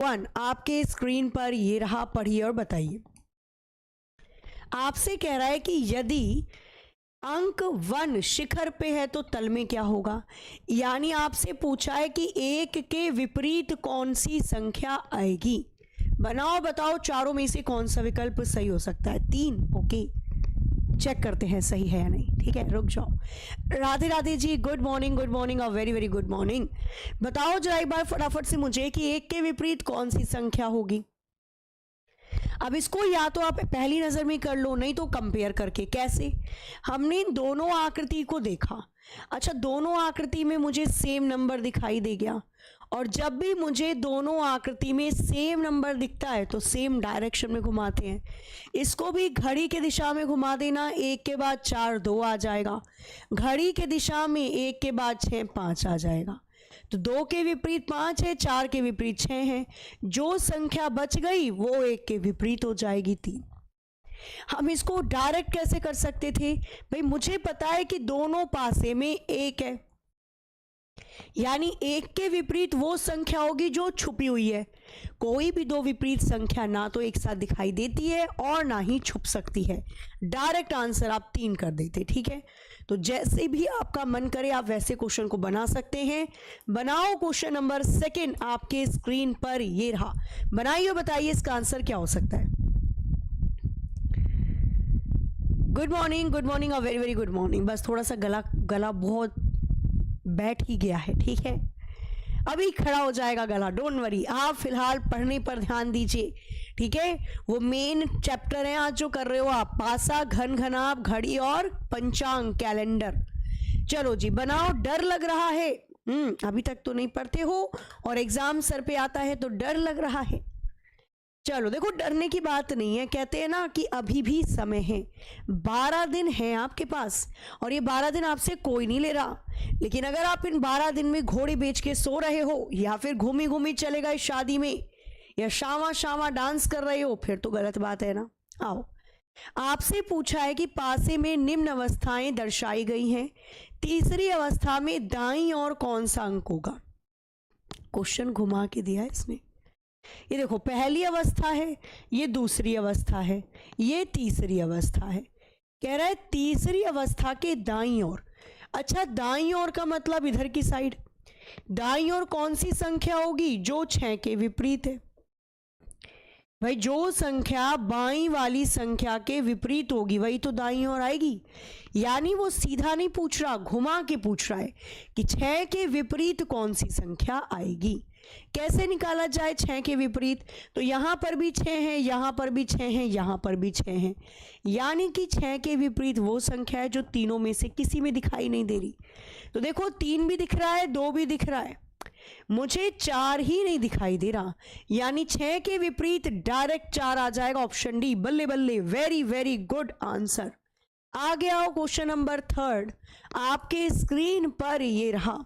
1 आपके स्क्रीन पर ये रहा, पढ़िए और बताइए। आपसे कह रहा है कि यदि अंक 1 शिखर पे है तो तल में क्या होगा। यानी आपसे पूछा है कि 1 के विपरीत कौन सी संख्या आएगी। बनाओ बताओ चारों में से कौन सा विकल्प सही हो सकता है। 3। ओके, चेक करते हैं सही है या नहीं। ठीक है, रुक जाओ। राधे राधे जी, गुड मॉर्निंग और वेरी वेरी गुड मॉर्निंग। बताओ जरा एक बार फटाफट से मुझे कि 1 के विपरीत कौन सी संख्या होगी। अब इसको या तो आप पहली नज़र में कर लो, नहीं तो कंपेयर करके। कैसे? हमने दोनों आकृति को देखा। अच्छा, दोनों आकृति में मुझे सेम नंबर दिखाई दे गया, और जब भी मुझे दोनों आकृति में सेम नंबर दिखता है तो सेम डायरेक्शन में घुमाते हैं। इसको भी घड़ी के दिशा में घुमा देना, 1 के बाद 4 2 आ जाएगा। घड़ी के दिशा में 1 के बाद 6 5 आ जाएगा। तो 2 के विपरीत 5 है, 4 के विपरीत 6 है। जो संख्या बच गई वो 1 के विपरीत हो जाएगी 3। हम इसको डायरेक्ट कैसे कर सकते थे भाई? मुझे पता है कि दोनों पासे में 1 है, यानी 1 के विपरीत वो संख्या होगी जो छुपी हुई है। कोई भी दो विपरीत संख्या ना तो एक साथ दिखाई देती है और ना ही छुप सकती है। डायरेक्ट आंसर आप 3 कर देते। ठीक है, तो जैसे भी आपका मन करे आप वैसे क्वेश्चन को बना सकते हैं। बनाओ क्वेश्चन नंबर 2 आपके स्क्रीन पर ये रहा। बनाइए और बताइए इसका आंसर क्या हो सकता है। गुड मॉर्निंग और वेरी वेरी गुड मॉर्निंग। बस थोड़ा सा गला बहुत बैठ ही गया है। ठीक है, अभी खड़ा हो जाएगा गला, डोंट वरी। आप फिलहाल पढ़ने पर ध्यान दीजिए। ठीक है, वो मेन चैप्टर है आज जो कर रहे हो आप, पासा, घन घनाभ, घड़ी और पंचांग कैलेंडर। चलो जी, बनाओ। डर लग रहा है? अभी तक तो नहीं पढ़ते हो और एग्जाम सर पे आता है तो डर लग रहा है। चलो देखो, डरने की बात नहीं है। कहते हैं ना कि अभी भी समय है, 12 दिन है आपके पास, और ये 12 दिन आपसे कोई नहीं ले रहा। लेकिन अगर आप इन 12 दिन में घोड़े बेच के सो रहे हो, या फिर घूमी घूमी चले गए शादी में, या शामा शामा डांस कर रहे हो, फिर तो गलत बात है ना। आओ, आपसे पूछा है कि पासे में निम्न अवस्थाएं दर्शाई गई हैं। तीसरी अवस्था में दाईं और कौन सा अंक होगा। क्वेश्चन घुमा के दिया है इसने। ये देखो, पहली अवस्था है, ये दूसरी अवस्था है, ये तीसरी अवस्था है। कह रहा है तीसरी अवस्था के दाईं ओर। अच्छा, दाईं ओर का मतलब इधर की साइड। दाईं ओर कौन सी संख्या होगी? जो 6 के विपरीत है। भाई, जो संख्या बाईं वाली संख्या के विपरीत होगी वही तो दाईं ओर आएगी। यानी वो सीधा नहीं पूछ रहा, घुमा के पूछ रहा है कि 6 के विपरीत कौन सी संख्या आएगी। कैसे निकाला जाए 6 के विपरीत? तो यहां पर भी 6 है, यहां पर भी 6 है, यहां पर भी 6 है। यानी कि 6 के विपरीत वो संख्या है जो तीनों में से किसी में दिखाई नहीं दे रही। तो देखो, 3 भी दिख रहा है, 2 भी दिख रहा है, मुझे 4 ही नहीं दिखाई दे रहा। यानी 6 के विपरीत डायरेक्ट 4 आ जाएगा। Option D. बल्ले बल्ले, वेरी वेरी गुड आंसर। आगे आओ, क्वेश्चन नंबर 3 आपके स्क्रीन पर ये रहा।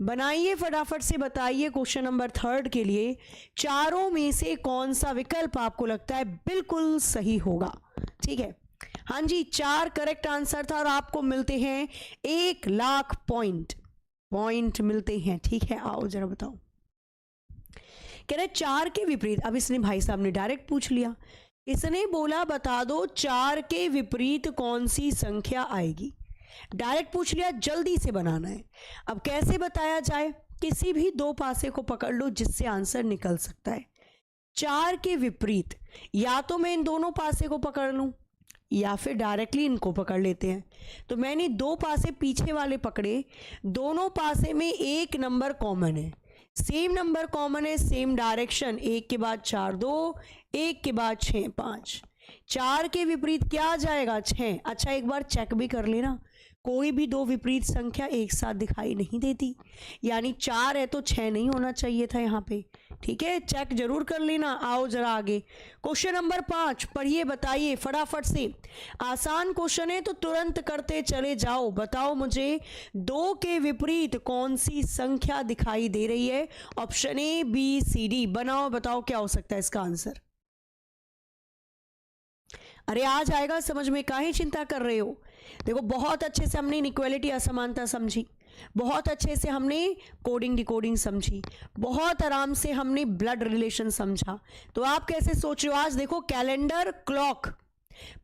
बनाइए फटाफट से, बताइए क्वेश्चन नंबर 3 के लिए चारों में से कौन सा विकल्प आपको लगता है बिल्कुल सही होगा। ठीक है, हाँ जी, 4 करेक्ट आंसर था और आपको मिलते हैं 1 लाख पॉइंट मिलते हैं। ठीक है, आओ जरा बताओ। कह रहे 4 के विपरीत। अब इसने, भाई साहब ने डायरेक्ट पूछ लिया। इसने बोला बता दो 4 के विपरीत कौन सी संख्या आएगी। डायरेक्ट पूछ लिया, जल्दी से बनाना है। अब कैसे बताया जाए? किसी भी दो पासे को पकड़ लो जिससे आंसर निकल सकता है। 4 के विपरीत, या तो मैं इन दोनों पासे को पकड़ लूं या फिर डायरेक्टली इनको पकड़ लेते हैं। तो मैंने दो पासे पीछे वाले पकड़े, दोनों पासे में एक नंबर कॉमन है, सेम नंबर कॉमन है, सेम डायरेक्शन। 1 के बाद 4 2, 1 के बाद 6 5। 4 के विपरीत क्या आ जाएगा? 6। अच्छा, एक बार चेक भी कर लेना, कोई भी दो विपरीत संख्या एक साथ दिखाई नहीं देती। यानी 4 है तो 6 नहीं होना चाहिए था यहाँ पे। ठीक है, चेक जरूर कर लेना। आओ जरा आगे, क्वेश्चन नंबर 5 पढ़िए, बताइए फटाफट से। आसान क्वेश्चन है तो तुरंत करते चले जाओ। बताओ मुझे 2 के विपरीत कौन सी संख्या दिखाई दे रही है। Option A, B, C, D. बनाओ, बताओ क्या हो सकता है इसका आंसर। अरे आ जाएगा समझ में, काहे चिंता कर रहे हो। देखो, बहुत अच्छे से हमने इनइक्वालिटी, असमानता समझी। बहुत अच्छे से हमने कोडिंग डिकोडिंग समझी, बहुत आराम से हमने ब्लड रिलेशन समझा। तो आप कैसे सोच रहे हो? आज देखो कैलेंडर, क्लॉक,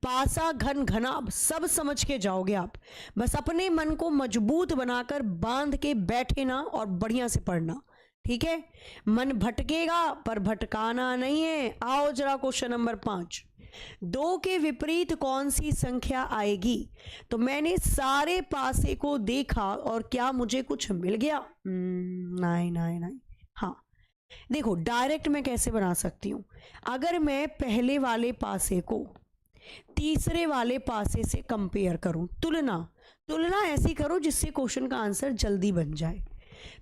पासा, घन, घनाभ सब समझ के जाओगे आप। बस अपने मन को मजबूत बनाकर बांध के बैठे ना और बढ़िया से पढ़ना, ठीक है? मन भटकेगा पर भटकाना नहीं है। आओ जरा क्वेश्चन नंबर 5, 2 के विपरीत कौन सी संख्या आएगी? तो मैंने सारे पासे को देखा और क्या मुझे कुछ मिल गया? नहीं नहीं नहीं। हाँ देखो, डायरेक्ट मैं कैसे बना सकती हूं? अगर मैं पहले वाले पासे को तीसरे वाले पासे से कंपेयर करूं, तुलना ऐसी करो जिससे क्वेश्चन का आंसर जल्दी बन जाए।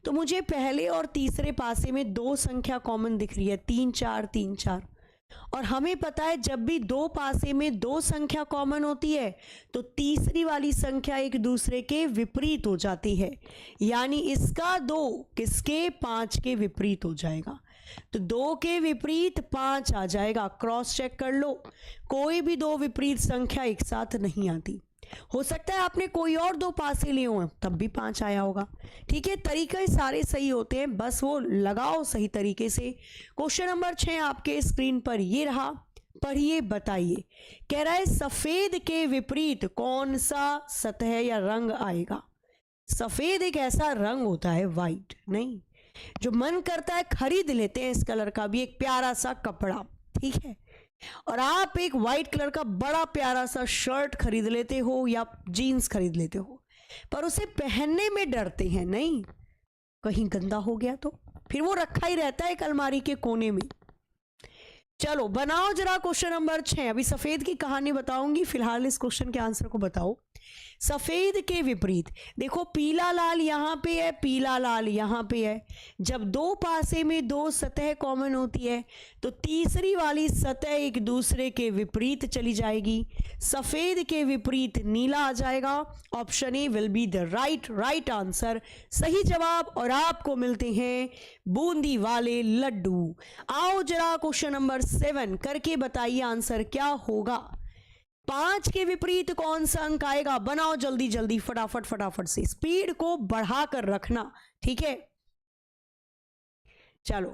तो मुझे पहले और तीसरे पासे में 2 संख्या कॉमन दिख रही है, 3 4 3 4। और हमें पता है जब भी 2 पासे में 2 संख्या कॉमन होती है तो तीसरी वाली संख्या एक दूसरे के विपरीत हो जाती है, यानी इसका 2 किसके? 5 के विपरीत हो जाएगा। तो 2 के विपरीत 5 आ जाएगा। क्रॉस चेक कर लो, कोई भी 2 विपरीत संख्या एक साथ नहीं आती। हो सकता है आपने कोई और 2 पासे लिए हो तब भी 5 आया होगा, ठीक है? तरीके सारे सही होते हैं, बस वो लगाओ सही तरीके से। क्वेश्चन नंबर 6 आपके स्क्रीन पर ये रहा, पढ़िए बताइए। कह रहा है सफेद के विपरीत कौन सा सतह या रंग आएगा? सफेद एक ऐसा रंग होता है, वाइट नहीं, जो मन करता है खरीद लेते हैं इस कलर का भी एक प्यारा सा कपड़ा, ठीक है? और आप एक वाइट कलर का बड़ा प्यारा सा शर्ट खरीद लेते हो या जीन्स खरीद लेते हो, पर उसे पहनने में डरते हैं, नहीं कहीं गंदा हो गया तो फिर वो रखा ही रहता है एक अलमारी के कोने में। चलो बनाओ जरा क्वेश्चन नंबर 6। अभी सफेद की कहानी बताऊंगी, फिलहाल इस क्वेश्चन के आंसर को बताओ। सफेद के विपरीत देखो, पीला लाल यहां पे है, पीला लाल यहां पे है। जब 2 पासे में 2 सतह कॉमन होती है तो तीसरी वाली सतह एक दूसरे के विपरीत चली जाएगी। सफेद के विपरीत नीला आ जाएगा। Option A will be the right answer, सही जवाब। और आपको मिलते हैं बूंदी वाले लड्डू। आओ जरा क्वेश्चन नंबर 7 करके बताइए आंसर क्या होगा। 5 के विपरीत कौन सा अंक आएगा? बनाओ जल्दी जल्दी, फटाफट से, स्पीड को बढ़ाकर रखना, ठीक है? चलो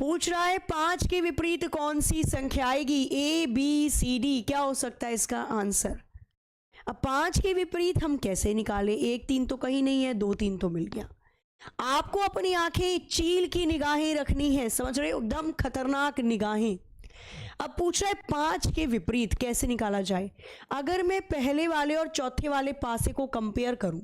पूछ रहा है 5 के विपरीत कौन सी संख्या आएगी? A B C D, क्या हो सकता है इसका आंसर? अब 5 के विपरीत हम कैसे निकाले? 1 3 तो कहीं नहीं है, 2 3 तो मिल गया। आपको अपनी आंखें चील की निगाहें रखनी है, समझ रहे हो? एकदम खतरनाक निगाहें। अब पूछ रहा है 5 के विपरीत कैसे निकाला जाए। अगर मैं पहले वाले और चौथे वाले पासे को कंपेयर करूं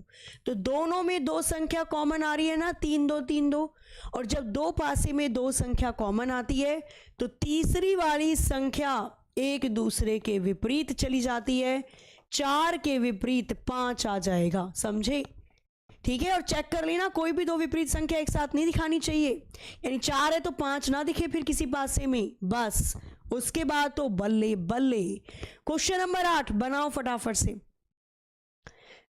तो दोनों में 2 संख्या कॉमन आ रही है ना, 3 2 3 2। और जब 2 पासे में 2 संख्या कॉमन आती है तो तीसरी वाली संख्या एक दूसरे के विपरीत चली जाती है। 4 के विपरीत 5 आ जाएगा, समझे? ठीक है, और चेक कर लेना कोई भी 2 विपरीत संख्या एक साथ नहीं दिखानी चाहिए, यानी 4 है तो 5 ना दिखे फिर किसी पासे में, बस उसके बाद तो बल्ले बल्ले। क्वेश्चन नंबर 8 बनाओ फटाफट से।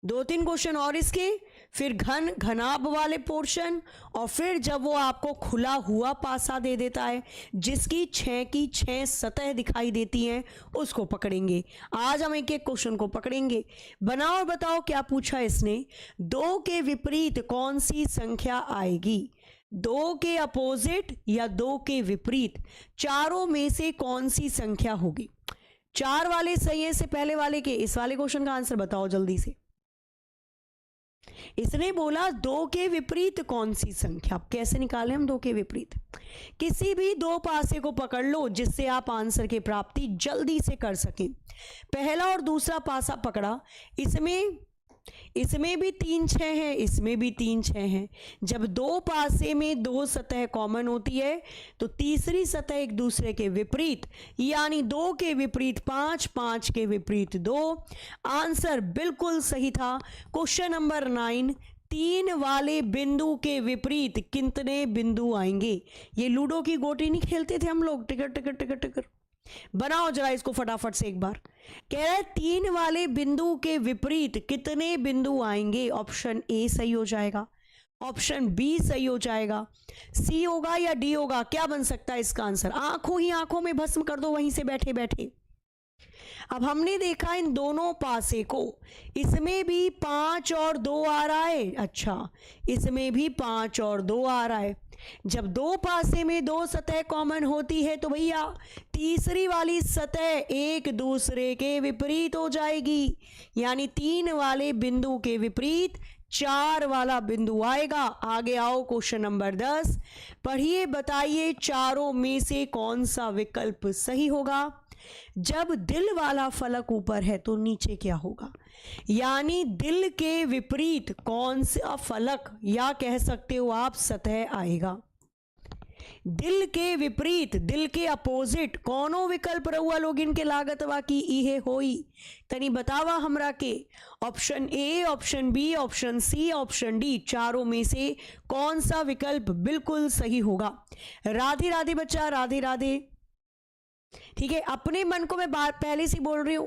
2-3 क्वेश्चन और इसके, फिर घन घनाभ वाले पोर्शन, और फिर जब वो आपको खुला हुआ पासा दे देता है जिसकी 6 की 6 सतह दिखाई देती हैं उसको पकड़ेंगे। आज हम एक एक क्वेश्चन को पकड़ेंगे। बनाओ और बताओ क्या पूछा इसने। 2 के विपरीत कौन सी संख्या आएगी? 2 के अपोजिट या 2 के विपरीत, चारों में से कौन सी संख्या होगी? 4 वाले सही है से पहले वाले के, इस वाले क्वेश्चन का आंसर बताओ जल्दी से। इसने बोला 2 के विपरीत कौन सी संख्या। कैसे निकालें हम 2 के विपरीत? किसी भी 2 पासे को पकड़ लो जिससे आप आंसर की प्राप्ति जल्दी से कर सकें। पहला और दूसरा पासा पकड़ा, इसमें भी 3 6 है, इसमें भी 3 6 है। जब 2 पासे में 2 सतह कॉमन होती है तो तीसरी सतह एक दूसरे के विपरीत, यानी 2 के विपरीत 5, 5 के विपरीत 2। आंसर बिल्कुल सही था। क्वेश्चन नंबर 9, 3 वाले बिंदु के विपरीत कितने बिंदु आएंगे? ये लूडो की गोटी नहीं खेलते थे हम लोग, टिकर टिकर टिकर टिकर। बनाओ जरा इसको फटाफट से एक बार। कह रहा है 3 वाले बिंदु के विपरीत कितने बिंदु आएंगे? ऑप्शन ए सही हो जाएगा, ऑप्शन बी सही हो जाएगा, सी होगा या डी होगा? क्या बन सकता है इसका आंसर? आंखों ही आंखों में भस्म कर दो वहीं से बैठे बैठे। अब हमने देखा इन दोनों पासे को, इसमें भी 5 और 2 आ रहा है, अच्छा इसमें भी 5 और 2 आ रहा है। जब दो पासे में दो सतह कॉमन होती है तो भैया तीसरी वाली सतह एक दूसरे के विपरीत हो जाएगी, यानी 3 वाले बिंदु के विपरीत 4 वाला बिंदु आएगा। आगे आओ क्वेश्चन नंबर 10, पढ़िए बताइए चारों में से कौन सा विकल्प सही होगा। जब दिल वाला फलक ऊपर है तो नीचे क्या होगा, यानी दिल के विपरीत कौन सा फलक या कह सकते हो आप सतह आएगा। दिल के विपरीत, दिल के अपोजिट कौनो विकल्प रहुआ लोग इनके लागतवा की इहे होई, तनी बतावा हमरा के। Option A, option B, option C, option D, चारों में से कौन सा विकल्प बिल्कुल सही होगा। राधे राधे बच्चा, राधे राधे। ठीक है, अपने मन को मैं बात पहले से बोल रही हूं,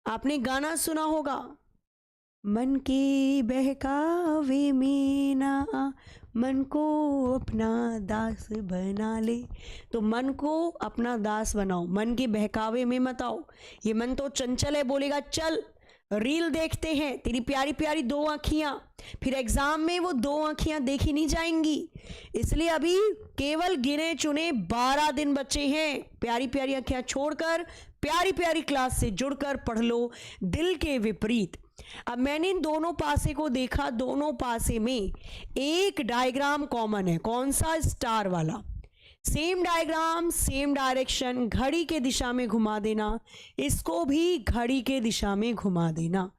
आपने गाना सुना होगा, मन के बहकावे में ना मन को अपना दास बना ले। तो मन को अपना दास बनाओ, मन के बहकावे में मत आओ। ये मन तो चंचल है, बोलेगा चल रील देखते हैं, तेरी प्यारी प्यारी दो आँखियां, फिर एग्जाम में वो दो आँखियां देखी नहीं जाएंगी। इसलिए अभी केवल गिने चुने 12 दिन बचे हैं, प्यारी प्यारी आँखियां छोड़कर प्यारी प्यारी क्लास से जुड़कर पढ़ लो दिल के विपरीत। अब मैंने इन दोनों पासे को देखा, दोनों पासे में एक डायग्राम कॉमन है, कौन सा, स्टार वाला। सेम डायग्राम सेम डायरेक्शन, घड़ी के दिशा में घुमा देना, इसको भी घड़ी के दिशा में घुमा देना।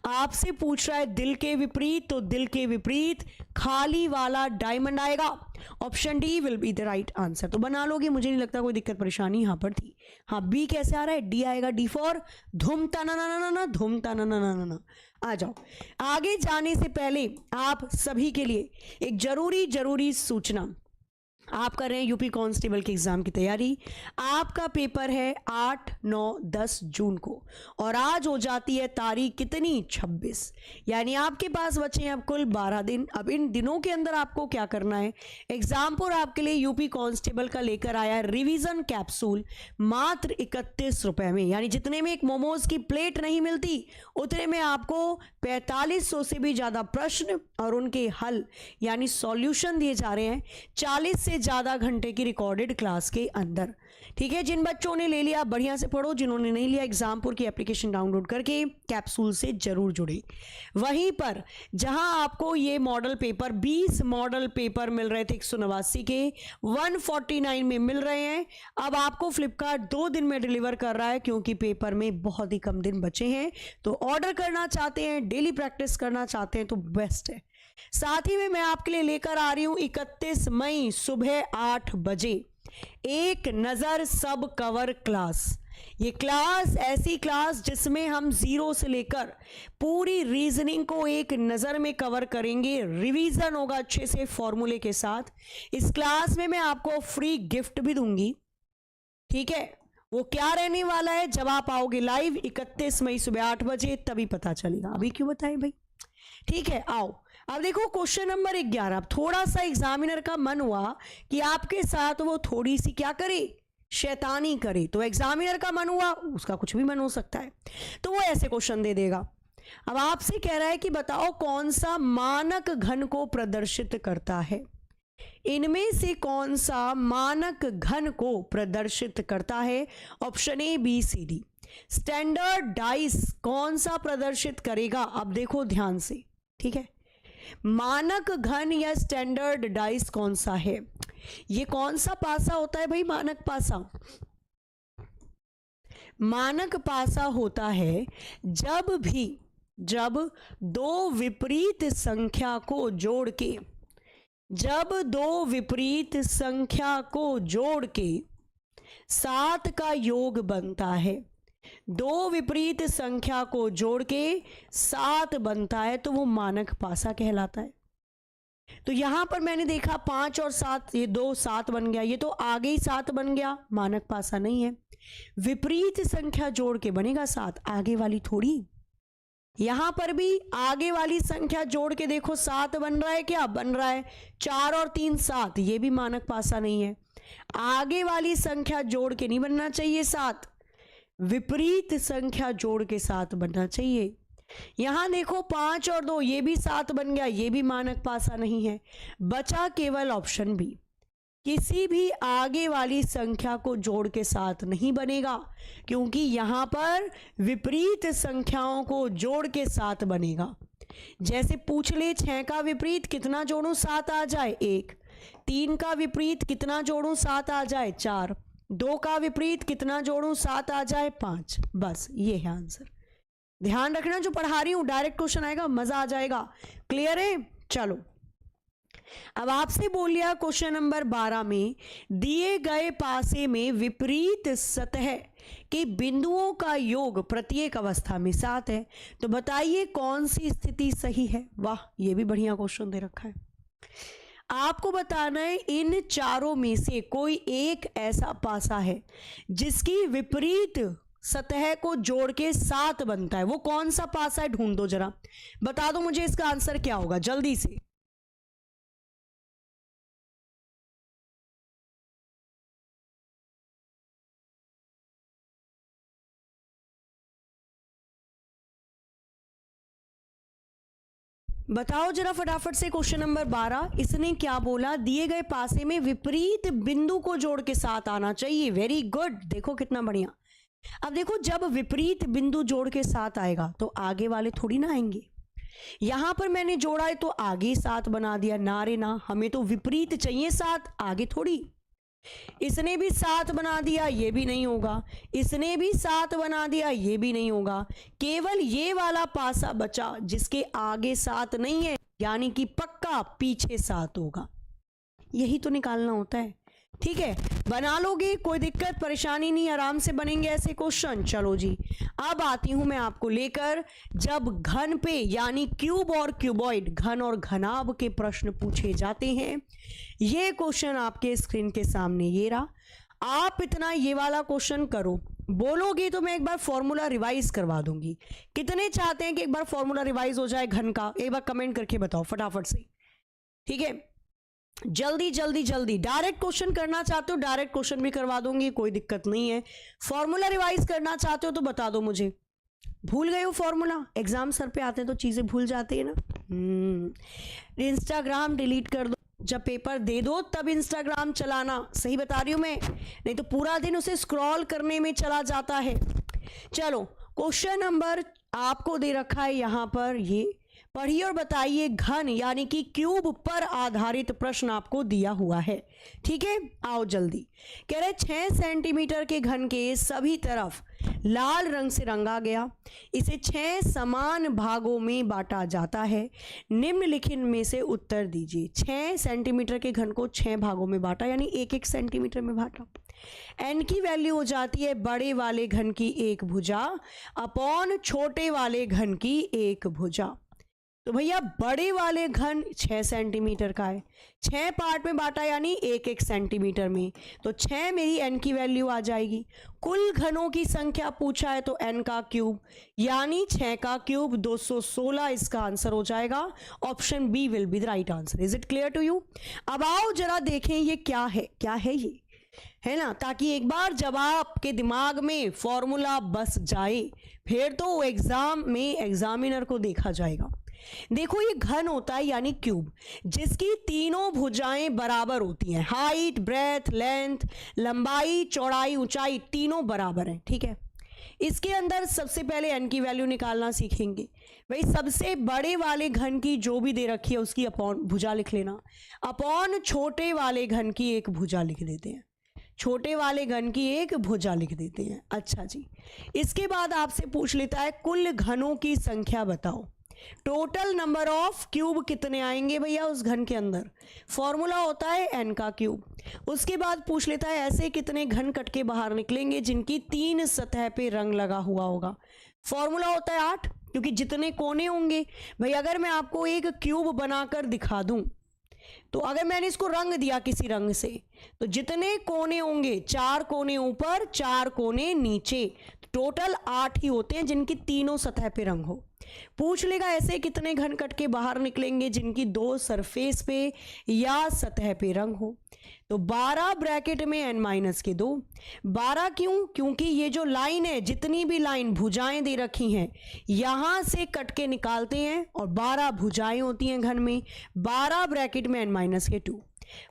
आपसे पूछ रहा है दिल के विपरीत, तो दिल के विपरीत खाली वाला डायमंड आएगा। Option D will be the right answer. तो बना लोगे, मुझे नहीं लगता कोई दिक्कत परेशानी यहां पर थी। हाँ, बी कैसे आ रहा है, डी आएगा, डी फॉर धूम तना ना ना ना, धूम तना ना ना ना। आ जाओ, आगे जाने से पहले आप सभी के लिए एक जरूरी सूचना, आप कर रहे हैं यूपी कांस्टेबल के एग्जाम की तैयारी। आपका पेपर है 8, 9, 10 जून को, और आज हो जाती है तारीख कितनी, 26, यानी आपके पास बचे हैं अब कुल 12 दिन। अब इन दिनों के अंदर आपको क्या करना है, एग्जामपुर आपके लिए यूपी कांस्टेबल का लेकर आया है रिवीजन कैप्सूल मात्र 31 रुपए में, यानी जितने में एक मोमोज की प्लेट नहीं मिलती उतने में आपको 4500 से भी ज्यादा प्रश्न और उनके हल यानी सॉल्यूशन दिए जा रहे हैं 40 से ज्यादा घंटे की रिकॉर्डेड क्लास के अंदर। ठीक है, जिन बच्चों ने ले लिया बढ़िया से पढ़ो, जिन्होंने नहीं लिया एग्जामपुर की एप्लीकेशन डाउनलोड करके कैप्सूल से जरूर जुड़े। वहीं पर जहां आपको ये मॉडल पेपर 20 मॉडल पेपर मिल रहे थे 189 के, 149 में मिल रहे हैं। अब आपको फ्लिपकार्ट 2 दिन में डिलीवर कर रहा है, क्योंकि पेपर में बहुत ही कम दिन बचे हैं। तो ऑर्डर करना चाहते हैं, डेली प्रैक्टिस करना चाहते हैं तो बेस्ट है। साथ ही में मैं आपके लिए लेकर आ रही हूं 31 मई सुबह 8 बजे एक नजर सब कवर क्लास। ये क्लास ऐसी क्लास जिसमें हम जीरो से लेकर पूरी रीजनिंग को एक नजर में कवर करेंगे, रिवीजन होगा अच्छे से फॉर्मूले के साथ। इस क्लास में मैं आपको फ्री गिफ्ट भी दूंगी। ठीक है, वो क्या रहने वाला है जब आप आओगे लाइव 31 मई सुबह 8 बजे तभी पता चलेगा, अभी क्यों बताएं भाई। ठीक है, आओ अब देखो क्वेश्चन नंबर 11। थोड़ा सा एग्जामिनर का मन हुआ कि आपके साथ वो थोड़ी सी क्या करे, शैतानी करे, तो एग्जामिनर का मन हुआ, उसका कुछ भी मन हो सकता है, तो वो ऐसे क्वेश्चन दे देगा। अब आपसे कह रहा है कि बताओ कौन सा मानक घन को प्रदर्शित करता है, इनमें से कौन सा मानक घन को प्रदर्शित करता है। Option A, B, C, D. Standard dice कौन सा प्रदर्शित करेगा, अब देखो ध्यान से। ठीक है, मानक घन या स्टैंडर्ड डाइस कौन सा है, ये कौन सा पासा होता है भाई, मानक पासा। मानक पासा होता है जब दो विपरीत संख्या को जोड़ के, जब दो विपरीत संख्या को जोड़ के 7 का योग बनता है, दो विपरीत संख्या को जोड़ के 7 बनता है तो वो मानक पासा कहलाता है। तो यहां पर मैंने देखा 5 और 7, ये 2 7 बन गया, ये तो आगे ही 7 बन गया, मानक पासा नहीं है। विपरीत संख्या जोड़ के बनेगा 7, आगे वाली थोड़ी। यहां पर भी आगे वाली संख्या जोड़ के देखो 7 बन रहा है, क्या बन रहा है 4 और 3 7, ये भी मानक पासा नहीं है। आगे वाली संख्या जोड़ के नहीं बनना चाहिए 7, विपरीत संख्या जोड़ के 7 बनना चाहिए। यहां देखो 5 और 2 ये भी 7 बन गया, ये भी मानक पासा नहीं है। बचा केवल ऑप्शन बी, किसी भी आगे वाली संख्या को जोड़ के 7 नहीं बनेगा, क्योंकि यहां पर विपरीत संख्याओं को जोड़ के 7 बनेगा। जैसे पूछ ले 6 का विपरीत कितना जोड़ूं 7 आ जाए 1, 3 का विपरीत कितना जोड़ूं 7 आ जाए 4, 2 का विपरीत कितना जोड़ूं 7 आ जाए 5। बस ये है आंसर। ध्यान रखना, जो पढ़ा रही हूं डायरेक्ट क्वेश्चन आएगा, मजा आ जाएगा। क्लियर है? चलो अब आपसे बोल लिया क्वेश्चन नंबर 12 में दिए गए पासे में विपरीत सतह के बिंदुओं का योग प्रत्येक अवस्था में 7 है, तो बताइए कौन सी स्थिति सही है। वाह, ये भी बढ़िया क्वेश्चन दे रखा है। आपको बताना है इन चारों में से कोई एक ऐसा पासा है जिसकी विपरीत सतह को जोड़ के 7 बनता है। वो कौन सा पासा है ढूंढ दो जरा, बता दो मुझे इसका आंसर क्या होगा जल्दी से। बताओ जरा फटाफट से क्वेश्चन नंबर 12। इसने क्या बोला, दिए गए पासे में विपरीत बिंदु को जोड़ के 7 आना चाहिए। वेरी गुड, देखो कितना बढ़िया। अब देखो जब विपरीत बिंदु जोड़ के 7 आएगा तो आगे वाले थोड़ी ना आएंगे। यहां पर मैंने जोड़ा है तो आगे 7 बना दिया, ना रे ना, हमें तो विपरीत चाहिए 7, आगे थोड़ी। इसने भी 7 बना दिया, ये भी नहीं होगा। इसने भी 7 बना दिया, ये भी नहीं होगा। केवल ये वाला पासा बचा जिसके आगे 7 नहीं है, यानी कि पक्का पीछे 7 होगा। यही तो निकालना होता है। ठीक है, बना लोगे, कोई दिक्कत परेशानी नहीं, आराम से बनेंगे ऐसे क्वेश्चन। चलो जी, अब आती हूं मैं आपको लेकर, जब घन पे यानी क्यूब और क्यूबॉइड, घन और घनाभ के प्रश्न पूछे जाते हैं। ये क्वेश्चन आपके स्क्रीन के सामने ये रहा। आप इतना ये वाला क्वेश्चन करो, बोलोगे तो मैं एक बार फॉर्मूला रिवाइज करवा दूंगी। कितने चाहते हैं कि एक बार फॉर्मूला रिवाइज हो जाए घन का? एक बार कमेंट करके बताओ फटाफट से। ठीक है, जल्दी जल्दी जल्दी। डायरेक्ट क्वेश्चन करना चाहते हो डायरेक्ट क्वेश्चन भी करवा दूंगी, कोई दिक्कत नहीं है। फॉर्मूला रिवाइज करना चाहते हो तो बता दो मुझे। भूल गए हो फॉर्मूला? एग्जाम सर पे आते हैं तो चीजें भूल जाती है ना। इंस्टाग्राम डिलीट कर दो, जब पेपर दे दो तब इंस्टाग्राम चलाना। सही बता रही हूं मैं, नहीं तो पूरा दिन उसे स्क्रॉल करने में चला जाता है। चलो क्वेश्चन नंबर आपको दे रखा है यहां पर, ये पढ़िए और बताइए। घन यानी कि क्यूब पर आधारित प्रश्न आपको दिया हुआ है। ठीक है, आओ जल्दी। कह रहे 6 सेंटीमीटर के घन के सभी तरफ लाल रंग से रंगा गया, इसे 6 समान भागों में बांटा जाता है। निम्नलिखित में से उत्तर दीजिए। 6 सेंटीमीटर के घन को 6 भागों में बांटा, यानी 1-1 सेंटीमीटर में बांटा। एन की वैल्यू हो जाती है बड़े वाले घन की 1 भुजा अपॉन छोटे वाले घन की 1 भुजा। तो भैया बड़े वाले घन 6 सेंटीमीटर का है, 6 पार्ट में बांटा यानी 1-1 सेंटीमीटर में, तो 6 मेरी एन की वैल्यू आ जाएगी। कुल घनों की संख्या पूछा है तो एन का क्यूब यानी 6 का क्यूब 216 इसका आंसर हो जाएगा। Option B will be the right answer. Is it clear to you? अब आओ जरा देखें ये क्या है, क्या है ये, है ना, ताकि एक बार जब आपके दिमाग में फॉर्मूला बस जाए फिर तो एग्जाम में एग्जामिनर को देखा जाएगा। देखो ये घन होता है यानी क्यूब, जिसकी तीनों भुजाएं बराबर होती हैं। हाइट, ब्रेथ, लेंथ, लंबाई, चौड़ाई, ऊंचाई तीनों बराबर हैं। ठीक है, इसके अंदर सबसे पहले एन की वैल्यू निकालना सीखेंगे। भाई सबसे बड़े वाले घन की जो भी दे रखी है उसकी अपॉन भुजा लिख लेना, अपॉन छोटे वाले घन की 1 भुजा लिख देते हैं। छोटे वाले घन की 1 भुजा लिख देते हैं। अच्छा जी, इसके बाद आपसे पूछ लेता है कुल घनों की संख्या बताओ। टोटल नंबर ऑफ क्यूब कितने आएंगे भैया उस घन के अंदर? फॉर्मूला होता है एन का क्यूब। उसके बाद पूछ लेता है ऐसे कितने घन कट के बाहर निकलेंगे जिनकी 3 सतह पे रंग लगा हुआ होगा। फॉर्मूला होता है 8, क्योंकि जितने कोने होंगे भाई, अगर मैं आपको एक क्यूब बनाकर दिखा दूं तो अगर मैंने इसको रंग दिया किसी रंग से तो जितने कोने होंगे 4 कोने ऊपर 4 कोने नीचे, टोटल 8 ही होते हैं जिनकी तीनों सतह पे रंग हो। पूछ लेगा ऐसे कितने घन कट के बाहर निकलेंगे जिनकी दो सरफेस पे या सतह पे रंग हो। तो 12 ब्रैकेट में n माइनस के 2। 12 क्यों? क्योंकि ये जो लाइन है, जितनी भी लाइन भुजाएं दे रखी हैं यहां से कट के निकालते हैं और 12 भुजाएं होती हैं घन में। 12 ब्रैकेट में n माइनस के 2।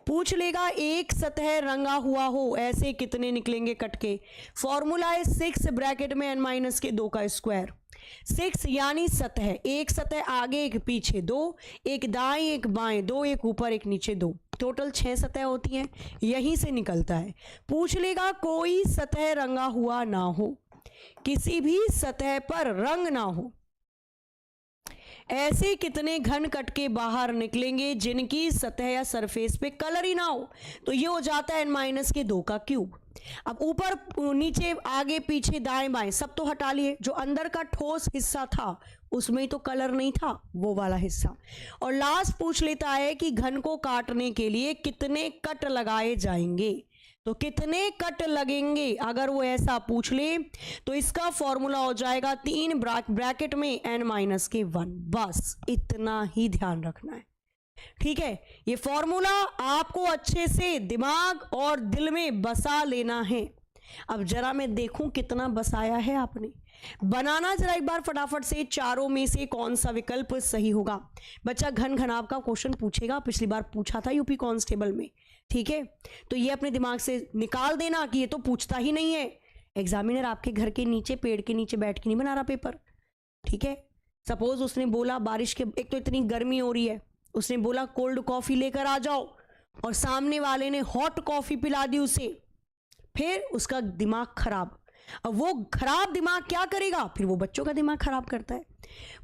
पूछ लेगा एक सतह रंगा हुआ हो ऐसे कितने निकलेंगे कट के। फॉर्मूला है 6 ब्रैकेट में n माइनस के 2 का स्क्वायर। 6 यानी सतह, एक सतह आगे एक पीछे 2, एक दाएं एक बाएं 2, एक ऊपर एक नीचे 2, टोटल 6 सतह होती हैं, यहीं से निकलता है। पूछ लेगा कोई सतह रंगा हुआ ना हो, किसी भी सतह पर रंग ना हो, ऐसे कितने घन कट के बाहर निकलेंगे जिनकी सतह या सरफेस पे कलर ही ना हो। तो ये हो जाता है n माइनस के 2 का क्यूब। अब ऊपर नीचे आगे पीछे दाएं बाएं सब तो हटा लिए, जो अंदर का ठोस हिस्सा था उसमें ही तो कलर नहीं था, वो वाला हिस्सा। और लास्ट पूछ लेता है कि घन को काटने के लिए कितने कट लगाए जाएंगे। तो कितने कट लगेंगे अगर वो ऐसा पूछ ले तो इसका फॉर्मूला हो जाएगा 3 ब्रैकेट में n माइनस के 1। बस इतना ही ध्यान रखना है, ठीक है। ये फॉर्मूला आपको अच्छे से दिमाग और दिल में बसा लेना है। अब जरा मैं देखूं कितना बसाया है आपने। बनाना जरा एक बार फटाफट से, चारों में से कौन सा विकल्प सही होगा। बच्चा घन घनाभ का क्वेश्चन पूछेगा, पिछली बार पूछा था यूपी कांस्टेबल में, ठीक है। तो ये अपने दिमाग से निकाल देना कि ये तो पूछता ही नहीं है। एग्जामिनर आपके घर के नीचे पेड़ के नीचे बैठ के नहीं बना रहा पेपर, ठीक है। सपोज उसने बोला बारिश के, एक तो इतनी गर्मी हो रही है, उसने बोला कोल्ड कॉफी लेकर आ जाओ और सामने वाले ने हॉट कॉफी पिला दी उसे, फिर उसका दिमाग खराब। अब वो खराब दिमाग क्या करेगा, फिर वो बच्चों का दिमाग खराब करता है।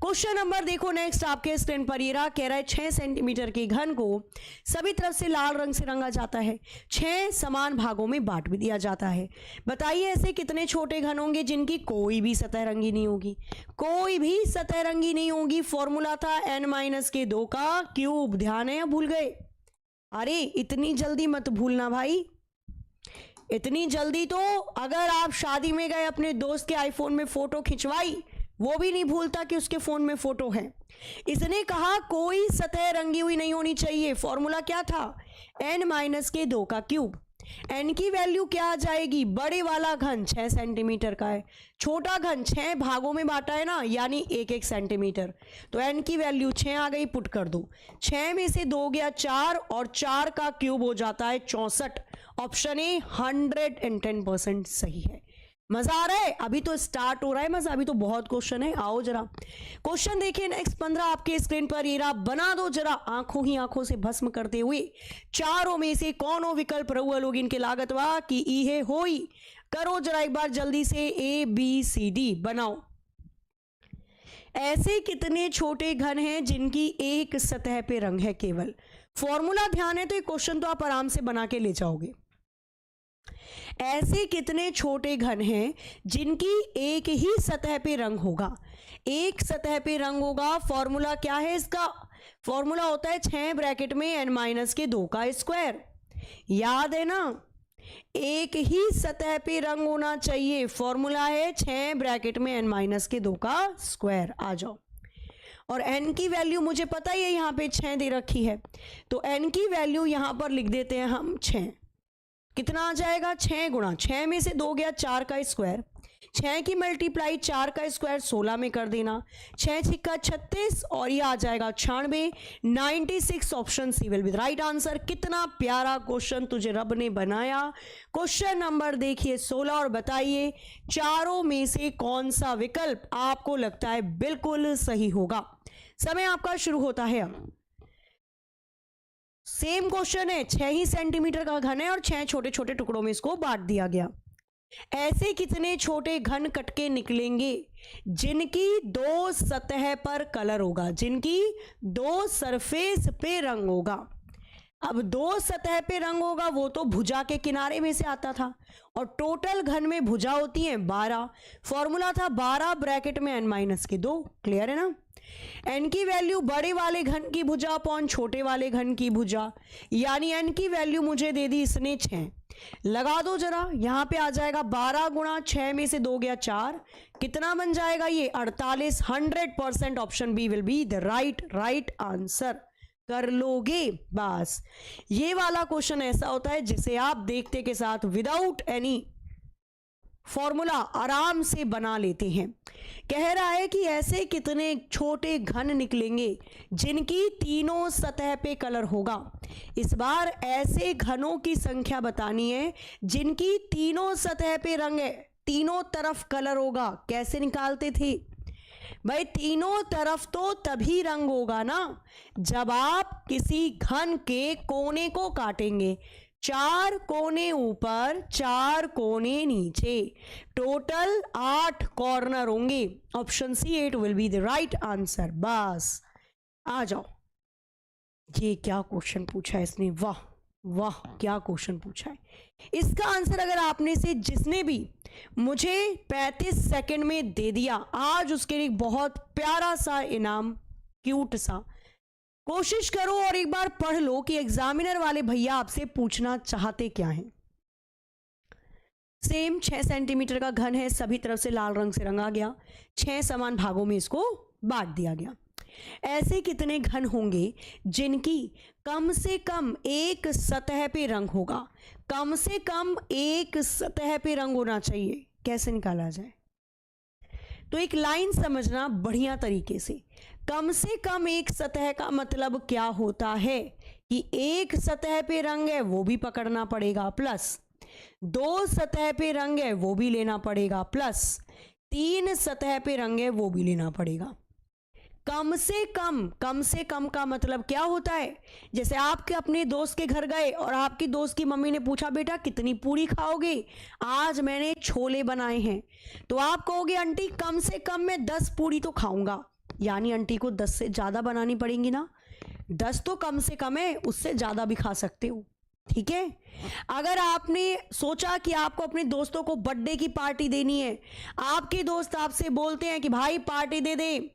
क्वेश्चन नंबर देखो नेक्स्ट आपके स्क्रीन पर, ये रहा, कह रहा है 6 सेंटीमीटर के घन को सभी तरफ से लाल रंग से रंगा जाता है, 6 समान भागों में बांट भी दिया जाता है। बताइए ऐसे कितने छोटे घन होंगे जिनकी कोई भी सतह रंगी नहीं होगी। कोई भी सतह रंगी नहीं होगी। फॉर्मूला था n माइनस के 2 का क्यूब। ध्यान है या भूल गए? अरे इतनी जल्दी मत भूलना भाई, इतनी जल्दी तो अगर आप शादी में गए अपने दोस्त के आईफोन में फोटो खिंचवाई, वो भी नहीं भूलता कि उसके फोन में फोटो है। इसने कहा कोई सतह रंगी हुई नहीं होनी चाहिए। फॉर्मूला क्या था? n माइनस के 2 का क्यूब। n की वैल्यू क्या आ जाएगी? बड़े वाला घन 6 सेंटीमीटर का है, छोटा घन 6 भागों में बांटा है ना, यानी 1-1 सेंटीमीटर। तो n की वैल्यू 6 आ गई, पुट कर दो। 6 में से 2 गया 4 और 4 का क्यूब हो जाता है 64। ऑप्शन ए 110% सही है। मजा आ रहा है? अभी तो स्टार्ट हो रहा है मजा, अभी तो बहुत क्वेश्चन है। आओ जरा क्वेश्चन देखिए नेक्स्ट 15 आपके स्क्रीन पर। ये रहा, बना दो जरा आंखों ही आंखों से भस्म करते हुए चारों में से कौन हो विकल्प रहुआ लोग इनके लागत वा कि ई है होई। करो जरा एक बार जल्दी से, ABCD बनाओ। ऐसे कितने छोटे घन हैं जिनकी एक सतह पे रंग है केवल। फॉर्मूला ध्यान है तो ये क्वेश्चन तो आप आराम से बना के ले जाओगे। ऐसे कितने छोटे घन हैं जिनकी एक ही सतह पे रंग होगा। एक सतह पे रंग होगा। फॉर्मूला क्या है इसका? फॉर्मूला होता है 6 ब्रैकेट में n माइनस के 2 का स्क्वायर। याद है ना, एक ही सतह पे रंग होना चाहिए। फॉर्मूला है 6 ब्रैकेट में n माइनस के 2 का स्क्वायर। आ जाओ, और n की वैल्यू मुझे पता ही है यहाँ पे 6 दे रखी है, तो n की वैल्यू यहाँ पर लिख देते हैं हम 6। कितना आ जाएगा? 6 गुणा 6 में से 2 गया 4 का स्क्वायर, 6 की मल्टीप्लाई 4 का स्क्वायर 16 में कर देना, 6 छिक्का 36 और ये आ जाएगा 96। 96 option C will be the right answer. कितना प्यारा क्वेश्चन तुझे रब ने बनाया। क्वेश्चन नंबर देखिए 16 और बताइए चारों में से कौन सा विकल्प आपको लगता है बिल्कुल सही होगा। समय आपका शुरू होता है अब। सेम क्वेश्चन है, 6 ही सेंटीमीटर का घन है और 6 छोटे छोटे टुकड़ों में इसको बांट दिया गया। ऐसे कितने छोटे घन कटके निकलेंगे जिनकी 2 सतह पर कलर होगा, जिनकी 2 सरफेस पे रंग होगा। अब 2 सतह पे रंग होगा वो तो भुजा के किनारे में से आता था, और टोटल घन में भुजा होती है 12। फॉर्मूला था 12 ब्रैकेट में n माइनस के 2। क्लियर है ना? n की वैल्यू बड़े वाले घन की भुजा अपॉन छोटे वाले घन की भुजा, यानी n की वैल्यू मुझे दे दी इसने 6। लगा दो जरा, यहां पे आ जाएगा 12 गुणा 6 में से 2 गया 4, कितना बन जाएगा ये 48। 100% option B will be the right answer. कर लोगे बस। ये वाला क्वेश्चन ऐसा होता है जिसे आप देखते के साथ विदाउट एनी फॉर्मूला आराम से बना लेते हैं। कह रहा है कि ऐसे कितने छोटे घन निकलेंगे जिनकी तीनों सतह पे कलर होगा। इस बार ऐसे घनों की संख्या बतानी है जिनकी तीनों सतह पे रंग है, तीनों तरफ कलर होगा। कैसे निकालते थे भाई? तीनों तरफ तो तभी रंग होगा ना जब आप किसी घन के कोने को काटेंगे। 4 कोने ऊपर 4 कोने नीचे, टोटल 8 कॉर्नर होंगे। Option C 8 will be the right answer. बस आ जाओ। ये क्या क्वेश्चन पूछा है इसने, वाह वाह क्या क्वेश्चन पूछा है। इसका आंसर अगर आपने से जिसने भी मुझे 35 सेकंड में दे दिया, आज उसके लिए बहुत प्यारा सा इनाम, क्यूट सा। कोशिश करो और एक बार पढ़ लो कि एग्जामिनर वाले भैया आपसे पूछना चाहते क्या हैं। सेम 6 सेंटीमीटर का घन है, सभी तरफ से लाल रंग से रंगा गया, 6 समान भागों में इसको बांट दिया गया। ऐसे कितने घन होंगे जिनकी कम से कम एक सतह पे रंग होगा? कम से कम एक सतह पे रंग होना चाहिए। कैसे निकाला जाए? तो एक लाइन समझना बढ़िया तरीके से। कम से कम एक सतह का मतलब क्या होता है कि एक सतह पे रंग है वो भी पकड़ना पड़ेगा, प्लस 2 सतह पे रंग है वो भी लेना पड़ेगा, प्लस 3 सतह पे रंग है वो भी लेना पड़ेगा। कम से कम का मतलब क्या होता है? जैसे आपके अपने दोस्त के घर गए और आपकी दोस्त की मम्मी ने पूछा बेटा कितनी पूरी खाओगे? आज मैंने छोले बनाए हैं। तो आप कहोगे आंटी कम से कम मैं 10 पूरी तो खाऊंगा, यानी आंटी को 10 से ज़्यादा बनानी पड़ेंगी ना। 10 तो कम से कम है, उससे ज़्यादा भी खा सकते हो, ठीक है। अगर आपने सोचा कि आपको अपने दोस्तों को बर्थडे की पार्टी देनी है, आपके दोस्त आपसे बोलते हैं कि भाई पार्टी दे दे,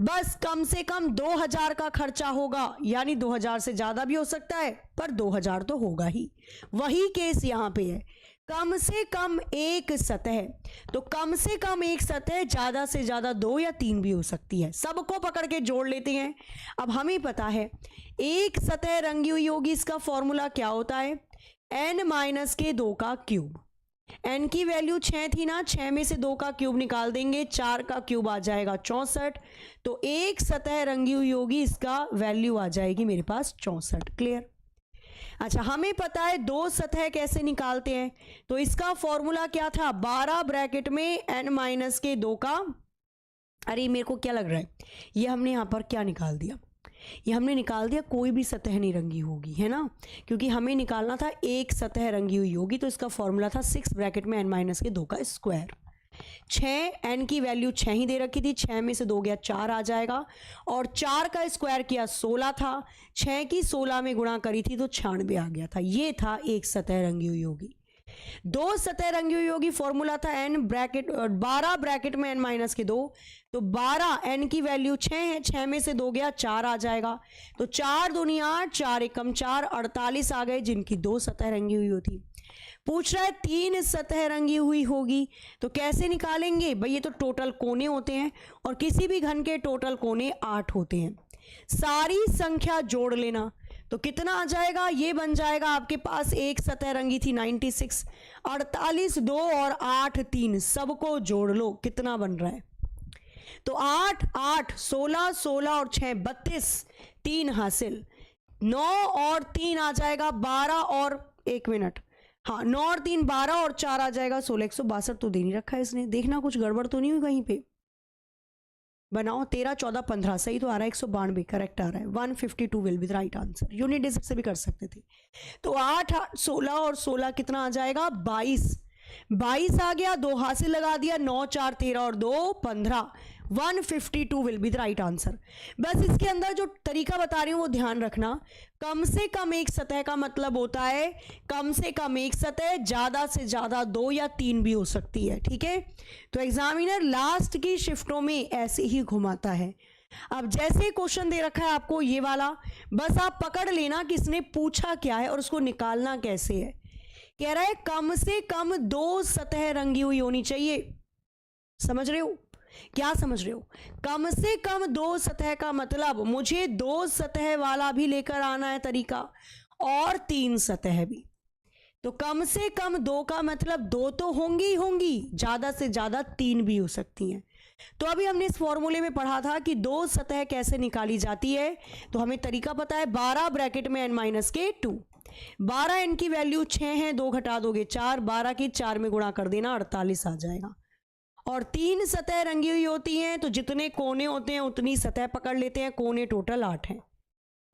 बस कम से कम 2000 का खर्चा होगा, यानी 2000 से ज़्यादा भी हो सकता है पर 2000 तो होगा ही। वही केस यहाँ पे है, कम से कम एक सतह। तो कम से कम एक सतह, ज़्यादा से ज़्यादा 2 या 3 भी हो सकती है। सबको पकड़ के जोड़ लेते हैं। अब हमें पता है एक सतह रंगी हुई होगी, इसका फॉर्मूला क्या होता है? n-2 का क्यूब। n की वैल्यू 6 थी ना, 6 में से 2 का क्यूब निकाल देंगे, 4 का क्यूब आ जाएगा 64। तो एक सतह रंगी हुई होगी, इसका वैल्यू आ जाएगी मेरे पास 64। क्लियर? अच्छा, हमें पता है 2 सतह कैसे निकालते हैं। तो इसका फॉर्मूला क्या था? 12 ब्रैकेट में n-2 का, अरे मेरे को क्या लग रहा है, ये हमने यहाँ पर क्या निकाल दिया? ये हमने निकाल दिया कोई भी सतह नहीं रंगी होगी, है ना, क्योंकि हमें निकालना था एक सतह रंगी हुई होगी। तो इसका फॉर्मूला था 6 ब्रैकेट में n-2 का स्क्वायर। 6, n की वैल्यू 6 ही दे रखी थी, 6 में से 2 गया 4 आ जाएगा, और 4 का स्क्वायर किया 16 था, 6 की 16 में गुणा करी थी तो 96 आ गया था। ये था एक सतह रंगी हुई होगी। 2 सतह रंगी हुई होगी, फॉर्मूला था n-12 ब्रैकेट में n-2। तो 12, n की वैल्यू 6 है, 6 में से 2 गया 4 आ जाएगा। तो 4 दूनी 8, 4 एकम 4, 48 आ गए जिनकी 2 सतह रंगी हुई होती। पूछ रहा है 3 सतह रंगी हुई होगी, तो कैसे निकालेंगे भाई? ये तो टोटल कोने होते हैं और किसी भी घन के टोटल कोने 8 होते हैं। सारी संख्या जोड़ लेना, तो कितना आ जाएगा? ये बन जाएगा आपके पास, एक सतह रंगी थी 96, 48 2 और 8 3, सबको जोड़ लो, कितना बन रहा है? तो 8 8 16 16 और 6 32, 3 हासिल, 9 और 3 आ जाएगा 12 और 1 मिनट, हाँ 9 और 3 12 और 4 आ जाएगा 16। 162 तो दे नहीं रखा है इसने, देखना कुछ गड़बड़ तो नहीं हुई कहीं पे। बनाओ, 13 14 15 सही तो आ रहा है, 192 करेक्ट आ रहा है। 152 will be the right answer. Unit digit से भी कर सकते थे। तो 8 8 16 और 16 कितना आ जाएगा? 22 22 आ गया, 2 हासिल लगा दिया, 9 4 13 और 2 15, 152 will be the right answer. बस इसके अंदर जो तरीका बता रही हूँ वो ध्यान रखना। कम से कम एक सतह का मतलब होता है कम से कम एक सतह, ज़्यादा से ज़्यादा 2 या 3 भी हो सकती है, ठीक है। तो एग्जामिनर लास्ट की शिफ्टों में ऐसे ही घुमाता है। अब जैसे क्वेश्चन दे रखा है आपको ये वाला, बस आप पकड़ लेना किसने पूछा क्या है और उसको निकालना कैसे है। कह रहा है कम से कम 2 सतह रंगी हुई होनी चाहिए। समझ रहे हो? क्या समझ रहे हो? कम से कम 2 सतह का मतलब मुझे 2 सतह वाला भी लेकर आना है तरीका, और 3 सतह भी। तो कम से कम 2 का मतलब 2 तो होंगी ही होंगी, ज्यादा से ज्यादा 3 भी हो सकती हैं। तो अभी हमने इस फॉर्मूले में पढ़ा था कि 2 सतह कैसे निकाली जाती है। तो हमें तरीका पता है, 12 ब्रैकेट में n-2, 12 n की वैल्यू 6 है, 2 घटा दोगे 4, 12 की 4 में गुणा कर देना, 48 आ जाएगा। और 3 सतह रंगी हुई होती हैं, तो जितने कोने होते हैं उतनी सतह पकड़ लेते हैं, कोने टोटल 8 हैं।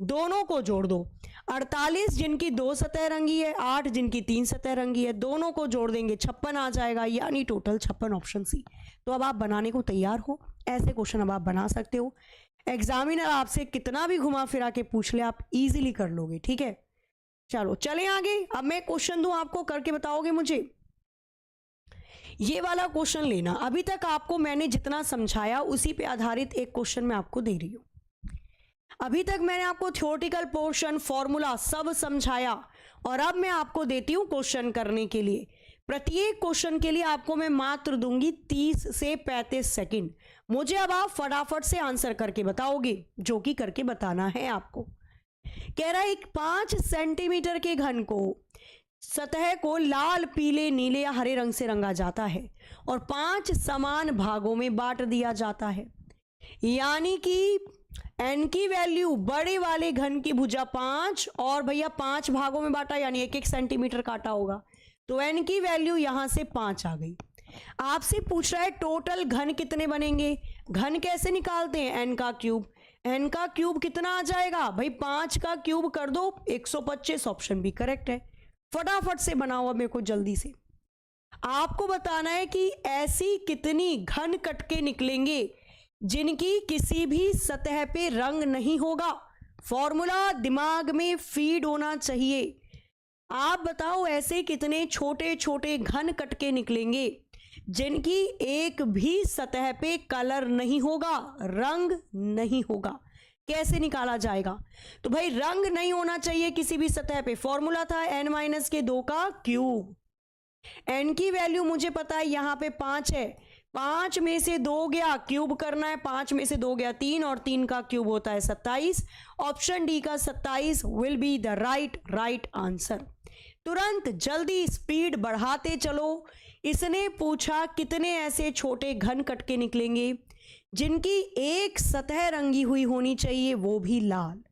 दोनों को जोड़ दो, 48 जिनकी 2 सतह रंगी है, 8 जिनकी 3 सतह रंगी है, दोनों को जोड़ देंगे 56 आ जाएगा, यानी टोटल 56, ऑप्शन सी। तो अब आप बनाने को तैयार हो? ऐसे क्वेश्चन अब आप बना सकते हो। एग्जामिनर आपसे कितना भी घुमा फिरा के पूछ ले, आप इजीली कर लोगे। ठीक है, चलो चलें आगे। अब मैं क्वेश्चन दूं आपको, करके बताओगे मुझे। ये वाला क्वेश्चन लेना, अभी तक आपको मैंने जितना समझाया उसी पे आधारित एक क्वेश्चन मैं आपको दे रही हूं। अभी तक मैंने आपको थ्योरेटिकल पोर्शन, फॉर्मूला सब समझाया, और अब मैं आपको देती हूं क्वेश्चन करने के लिए। प्रत्येक क्वेश्चन के लिए आपको मैं मात्र दूंगी 30 से 35 सेकंड। मुझे अब आप फटाफट से आंसर करके बताओगे, जो कि करके बताना है आपको। कह रहा है एक 5 सेंटीमीटर के घन को, सतह को लाल, पीले, नीले या हरे रंग से रंगा जाता है और 5 समान भागों में बांट दिया जाता है। यानी कि n की वैल्यू, बड़े वाले घन की भुजा 5, और भैया 5 भागों में बांटा, यानी 1-1 सेंटीमीटर काटा होगा, तो n की वैल्यू यहां से 5 आ गई। आपसे पूछ रहा है टोटल घन कितने बनेंगे। घन कैसे निकालते हैं? n का क्यूब। n का क्यूब कितना आ जाएगा भाई? 5 का क्यूब कर दो 125, ऑप्शन भी करेक्ट है। फटाफट से बनाओ, मेरे को जल्दी से। आपको बताना है कि ऐसी कितनी घन कटके निकलेंगे जिनकी किसी भी सतह पे रंग नहीं होगा। फॉर्मूला दिमाग में फीड होना चाहिए। आप बताओ ऐसे कितने छोटे छोटे घन कटके निकलेंगे जिनकी एक भी सतह पे कलर नहीं होगा, रंग नहीं होगा। कैसे निकाला जाएगा? तो भाई रंग नहीं होना चाहिए किसी भी सतह पे। फॉर्मूला था n-2 का क्यूब। n की वैल्यू मुझे पता है, यहां पे 5 है, 5 में से 2 गया, क्यूब करना है, 5 में से 2 गया 3, और 3 का क्यूब होता है 27। ऑप्शन डी का 27 will be the right answer. तुरंत जल्दी स्पीड बढ़ाते चलो। इसने पूछा कितने ऐसे छोटे घन कटके निकलेंगे जिनकी एक सतह रंगी हुई होनी चाहिए, वो भी लाल।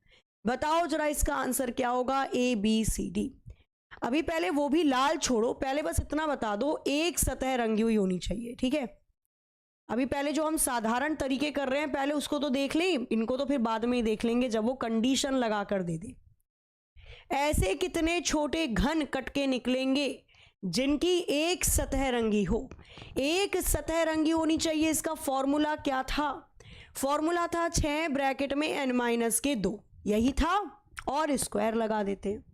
बताओ जरा इसका आंसर क्या होगा? ABCD। अभी पहले वो भी लाल छोड़ो, पहले बस इतना बता दो, एक सतह रंगी हुई होनी चाहिए। ठीक है, अभी पहले जो हम साधारण तरीके कर रहे हैं पहले उसको तो देख लें, इनको तो फिर बाद में ही देख लेंगे जब वो कंडीशन लगा कर दे दे। ऐसे कितने छोटे घन कटके निकलेंगे जिनकी एक सतह रंगी हो। एक सतह रंगी होनी चाहिए, इसका फॉर्मूला क्या था? फॉर्मूला था 6 ब्रैकेट में n-2, यही था, और स्क्वायर लगा देते हैं।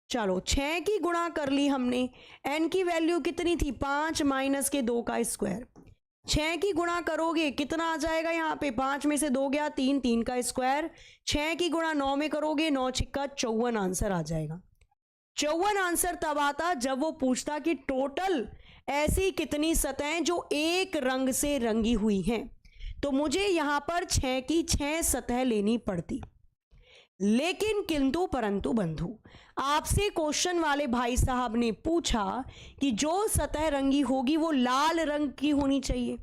चलो 6 की गुणा कर ली हमने, n की वैल्यू कितनी थी? 5 - 2 का स्क्वायर। 6 की गुणा करोगे कितना आ जाएगा? यहाँ पे 5 में से 2 गया 3, 3 का स्क्वायर। 6 की गुणा 9 में करोगे, 9 छिक्का 54 आंसर आ जाएगा। 54 आंसर तब आता जब वो पूछता कि टोटल ऐसी कितनी सतहें जो एक रंग से रंगी हुई हैं। तो मुझे यहां पर 6 की 6 सतह लेनी पड़ती। लेकिन किंतु परंतु बंधु, आपसे क्वेश्चन वाले भाई साहब ने पूछा कि जो सतह रंगी होगी वो लाल रंग की होनी चाहिए।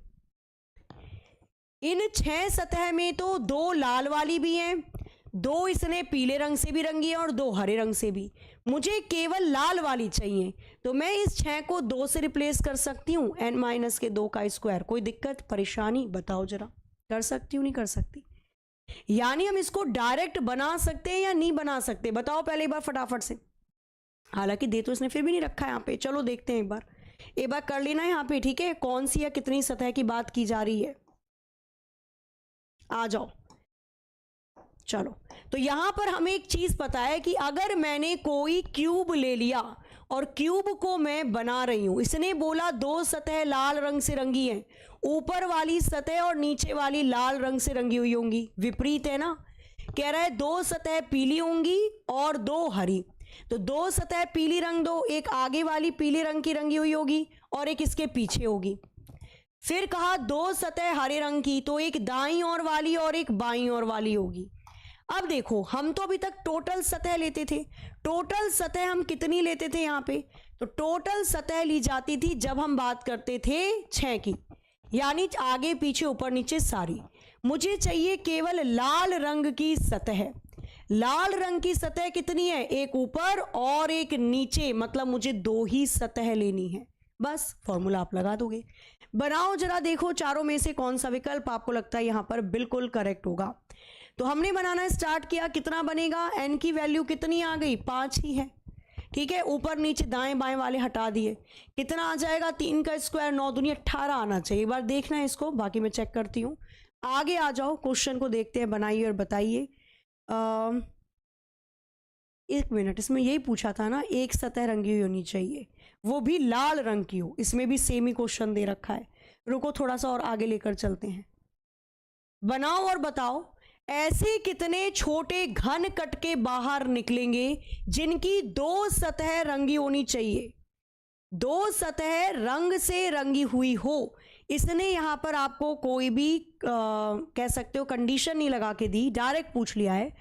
इन 6 सतह में तो 2 लाल वाली भी हैं, 2 इसने पीले रंग से भी रंगी है और 2 हरे रंग से भी। मुझे केवल लाल वाली चाहिए, तो मैं इस 6 को 2 से रिप्लेस कर सकती हूँ, n-2 का स्क्वायर। कोई दिक्कत परेशानी बताओ जरा? कर सकती हूँ नहीं कर सकती? यानी हम इसको डायरेक्ट बना सकते हैं या नहीं बना सकते? बताओ पहले एक बार फटाफट से। हालांकि दे तो इसने फिर भी नहीं रखा है यहाँ पे, चलो देखते हैं एक बार कर लेना यहाँ पे। ठीक है, कौन सी या कितनी सतह की बात की जा रही है? आ जाओ। चलो, तो यहां पर हमें एक चीज पता है कि अगर मैंने कोई क्यूब ले लिया और क्यूब को मैं बना रही हूं, इसने बोला 2 सतह लाल रंग से रंगी हैं, ऊपर वाली सतह और नीचे वाली लाल रंग से रंगी हुई होंगी। विपरीत है ना? कह रहा है 2 सतह पीली होंगी और 2 हरी। तो दो सतह पीली रंग दो, एक आगे वाली पीले रंग की रंगी हुई होगी और एक इसके पीछे होगी। फिर कहा दो सतह हरे रंग की, तो एक दाईं ओर वाली और एक बाईं ओर वाली होगी। अब देखो, हम तो अभी तक टोटल सतह लेते थे। टोटल सतह हम कितनी लेते थे यहाँ पे? तो टोटल सतह ली जाती थी जब हम बात करते थे 6 की, यानी आगे पीछे ऊपर नीचे सारी। मुझे चाहिए केवल लाल रंग की सतह। लाल रंग की सतह कितनी है? एक ऊपर और एक नीचे, मतलब मुझे 2 ही सतह लेनी है। बस फॉर्मूला आप लगा दोगे। बनाओ जरा, देखो चारों में से कौन सा विकल्प आपको लगता है यहां पर बिल्कुल करेक्ट होगा। तो हमने बनाना स्टार्ट किया, कितना बनेगा? n की वैल्यू कितनी आ गई? 5 ही है। ठीक है, ऊपर नीचे दाएं बाएं वाले हटा दिए। कितना आ जाएगा? 3 का स्क्वायर 9 दूनी 18 आना चाहिए। एक बार देखना है इसको, बाकी मैं चेक करती हूँ। आगे आ जाओ, क्वेश्चन को देखते हैं, बनाइए और बताइए। 1 मिनट, इसमें यही पूछा था ना, एक सतह रंगी हुई होनी चाहिए, वो भी लाल रंग की हो। इसमें भी सेम ही क्वेश्चन दे रखा है। रुको थोड़ा सा और आगे लेकर चलते हैं। बनाओ और बताओ, ऐसे कितने छोटे घन कट के बाहर निकलेंगे जिनकी 2 सतह रंगी होनी चाहिए? 2 सतह रंग से रंगी हुई हो। इसने यहां पर आपको कोई भी कह सकते हो कंडीशन नहीं लगा के दी, डायरेक्ट पूछ लिया है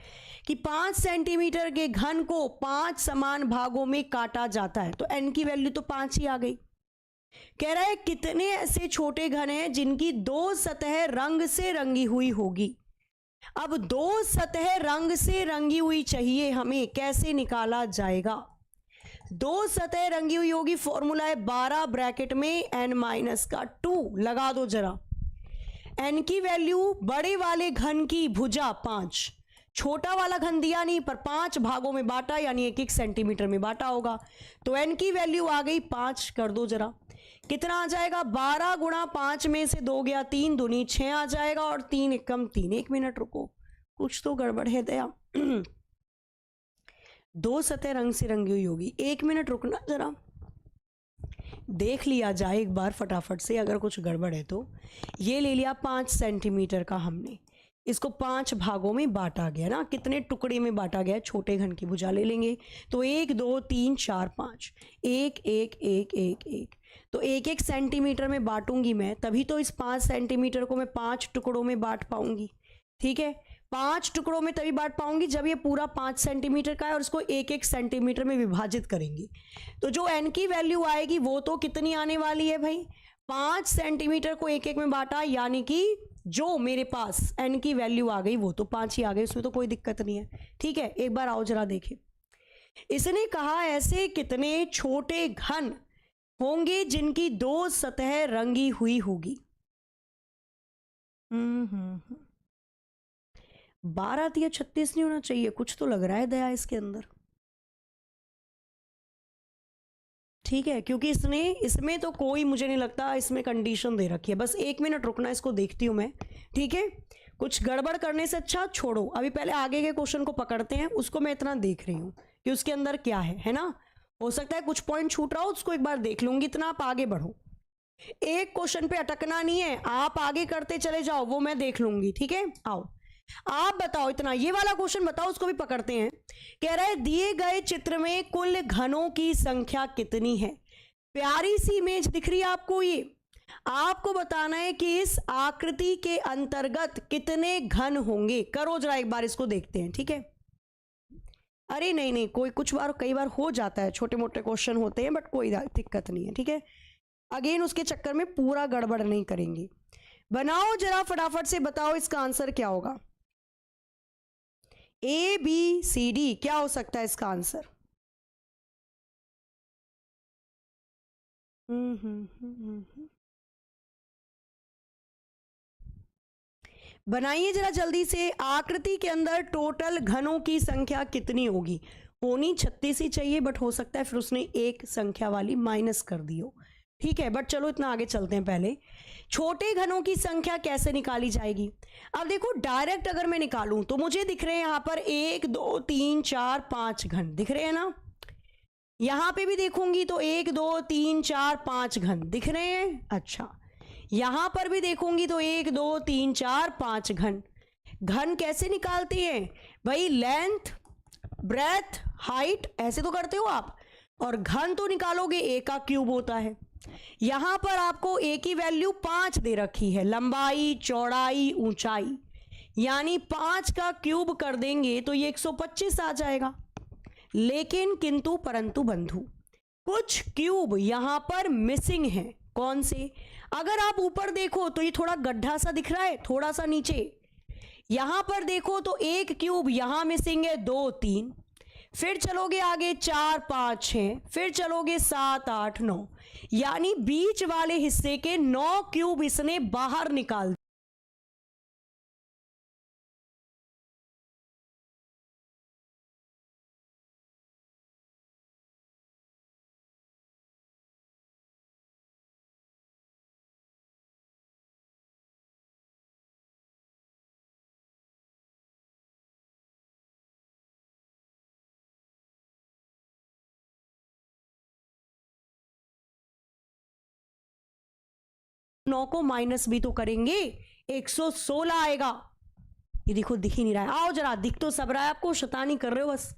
कि 5 सेंटीमीटर के घन को 5 समान भागों में काटा जाता है। तो n की वैल्यू तो 5 ही आ गई। कह रहा है कितने ऐसे छोटे घन हैं जिनकी 2 सतह रंग से रंगी हुई होगी। अब 2 सतह रंग से रंगी हुई चाहिए हमें, कैसे निकाला जाएगा? 2 सतह रंगी हुई होगी, फॉर्मूला है 12 ब्रैकेट में n-2 लगा दो जरा। n की वैल्यू बड़े वाले घन की भुजा 5, छोटा वाला घन दिया नहीं पर 5 भागों में बांटा, यानी 1-1 सेंटीमीटर में बांटा होगा। तो n की वैल्यू आ गई 5, कर दो जरा। कितना आ जाएगा? 12 गुणा 5 में से 2 गया, 3 दूनी 6 आ जाएगा और 3 एकम 3। 1 मिनट रुको, कुछ तो गड़बड़ है दया। 2 सतह रंग से रंगी हुई होगी। 1 मिनट रुकना जरा, देख लिया जाए एक बार फटाफट से, अगर कुछ गड़बड़ है तो। ये ले लिया 5 सेंटीमीटर का हमने, इसको 5 भागों में बांटा गया ना, कितने टुकड़े में बांटा गया? छोटे घन की भुजा ले लेंगे। तो 1 2 3 4 5, 1 1 1 1 1, तो 1-1 सेंटीमीटर में बांटूंगी मैं, तभी तो इस 5 सेंटीमीटर को मैं 5 टुकड़ों में बांट पाऊंगी। ठीक है, 5 टुकड़ों में तभी बांट पाऊंगी जब ये पूरा 5 सेंटीमीटर का है और इसको 1-1 सेंटीमीटर में विभाजित करेंगे। तो जो n की वैल्यू आएगी वो तो कितनी आने वाली है भाई? 5 सेंटीमीटर को 1-1 में बांटा, यानी कि जो मेरे पास n की वैल्यू आ गई वो तो 5 ही आ गई, उसमें तो कोई दिक्कत नहीं है। ठीक है, एक बार आओ जरा देखें। इसने कहा ऐसे कितने छोटे घन होंगे जिनकी 2 सतह रंगी हुई होगी। 12 या 36 नहीं होना चाहिए, कुछ तो लग रहा है दया इसके अंदर। ठीक है, क्योंकि इसमें तो कोई, मुझे नहीं लगता इसमें कंडीशन दे रखी है। बस 1 मिनट रुकना, इसको देखती हूं मैं। ठीक है, कुछ गड़बड़ करने से अच्छा छोड़ो, अभी पहले आगे के क्वेश्चन को पकड़ते हैं। उसको मैं इतना देख रही हूं कि उसके अंदर क्या है ना। हो सकता है कुछ पॉइंट छूट रहा हो, उसको एक बार देख लूंगी। इतना आप आगे बढ़ो, एक क्वेश्चन पे अटकना नहीं है, आप आगे करते चले जाओ, वो मैं देख लूंगी। ठीक है, आओ आप बताओ इतना, ये वाला क्वेश्चन बताओ, उसको भी पकड़ते हैं। कह रहा है दिए गए चित्र में कुल घनों की संख्या कितनी है? प्यारी सी इमेज दिख रही है आपको, ये आपको बताना है कि इस आकृति के अंतर्गत कितने घन होंगे। करो जरा एक बार, इसको देखते हैं। ठीक है, अरे नहीं नहीं, कोई कुछ बार कई बार हो जाता है, छोटे मोटे क्वेश्चन होते हैं, बट कोई दिक्कत नहीं है। ठीक है, अगेन उसके चक्कर में पूरा गड़बड़ नहीं करेंगे। बनाओ जरा फटाफट से, बताओ इसका आंसर क्या होगा। ABCD क्या हो सकता है इसका आंसर? बनाइए जरा जल्दी से। आकृति के अंदर टोटल घनों की संख्या कितनी होगी? होनी 36 ही चाहिए, बट हो सकता है फिर उसने एक संख्या वाली माइनस कर दी हो। ठीक है, बट चलो इतना आगे चलते हैं। पहले छोटे घनों की संख्या कैसे निकाली जाएगी? अब देखो, डायरेक्ट अगर मैं निकालूं तो मुझे दिख रहे हैं यहां पर 1 2 3 4 5 घन दिख रहे हैं ना। यहां पे भी देखूंगी तो 1 2 3 4 5 घन दिख रहे हैं। अच्छा, यहां पर भी देखूंगी तो 1 2 3 4 5 घन। घन कैसे निकालती है भाई? लेंथ ब्रेथ, हाइट, ऐसे तो करते हो आप, और घन तो निकालोगे a का क्यूब होता है। यहां पर आपको a की वैल्यू 5 दे रखी है, लंबाई, चौड़ाई, ऊंचाई, यानी 5 का क्यूब कर देंगे तो ये 125 आ जाएगा। लेकिन किंतु परंतु बंधु, कुछ क्यूब यहां पर मिसिंग है। कौन से? अगर आप ऊपर देखो तो ये थोड़ा गड्ढा सा दिख रहा है, थोड़ा सा नीचे। यहां पर देखो तो एक क्यूब यहां मिसिंग है, 2, 3, फिर चलोगे आगे 4, 5, 6, फिर चलोगे 7, 8, 9, यानी बीच वाले हिस्से के 9 क्यूब इसने बाहर निकाल दिए। नौ को माइनस भी तो करेंगे, 116 आएगा। ये देखो दिख ही नहीं रहा है, आओ जरा, दिख तो सब रहा है आपको, शैतानी कर रहे हो बस।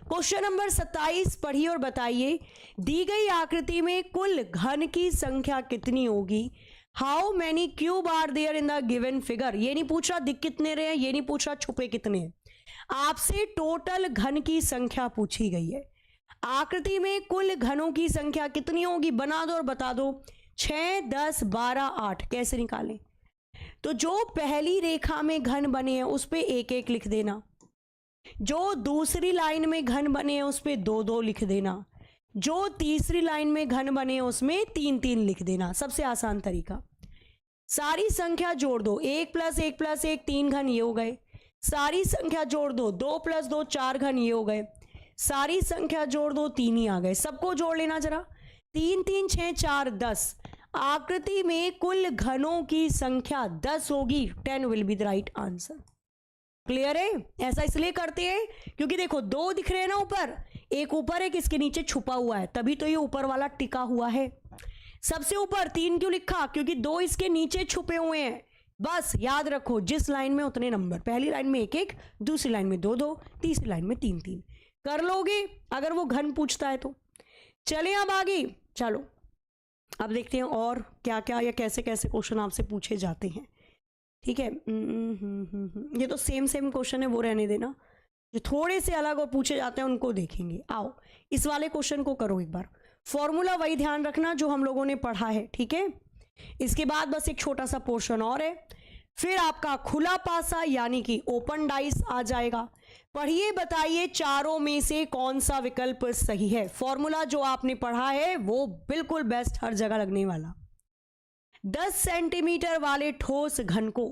क्वेश्चन नंबर 27 पढ़िए और बताइए, दी गई आकृति में कुल घन की संख्या कितनी होगी? How many cube are there in the given figure. ये नहीं पूछ रहा दिख कितने रहे हैं, ये नहीं पूछ रहा छुपे कितने हैं, आपसे टोटल घन की संख्या पूछी गई है। आकृति में कुल घनों की संख्या कितनी होगी? बना दो और बता दो। 6, 10, 12, 8 कैसे निकालें? तो जो पहली रेखा में घन बने हैं उस पे 1, 1 लिख देना, जो दूसरी लाइन में घन बने हैं उस पे 2, 2 लिख देना, जो तीसरी लाइन में घन बने हैं उसमें 3, 3 लिख देना। सबसे आसान तरीका, सारी संख्या जोड़ दो, 1 + 1 + 1 3 घन ये हो गए, सारी संख्या जोड़ दो, 2 + 2 4 घन ये हो गए, सारी संख्या जोड़ दो 3 ही आ गए। सबको जोड़ लेना जरा, 3, 3, 6, 4, 10। आकृति में कुल घनों की संख्या 10 होगी। 10 will be the right answer. Clear है? ऐसा इसलिए करते हैं क्योंकि देखो 2 दिख रहे हैं ना ऊपर, एक ऊपर एक इसके नीचे छुपा हुआ है, तभी तो ये ऊपर वाला टिका हुआ है। सबसे ऊपर 3 क्यों लिखा? क्योंकि 2 इसके नीचे छुपे हुए हैं। बस याद रखो, जिस लाइन में उतने नंबर, पहली लाइन में 1, 1, दूसरी लाइन में 2, 2, तीसरी लाइन में 3, 3 कर लोगे अगर वो घन पूछता है तो। चलें अब आगे, चलो अब देखते हैं और क्या क्या या कैसे कैसे क्वेश्चन आपसे पूछे जाते हैं। ठीक है, ये तो सेम क्वेश्चन है, वो रहने देना। जो थोड़े से अलग और पूछे जाते हैं उनको देखेंगे। आओ इस वाले क्वेश्चन को करो एक बार। फॉर्मूला वही ध्यान रखना जो हम लोगों ने पढ़ा है, ठीक है। इसके बाद बस एक छोटा सा पोर्शन और है, फिर आपका खुला पासा यानी कि ओपन डाइस आ जाएगा। पढ़िए बताइए चारों में से कौन सा विकल्प सही है। फॉर्मूला जो आपने पढ़ा है वो बिल्कुल बेस्ट, हर जगह लगने वाला। 10 सेंटीमीटर वाले ठोस घन को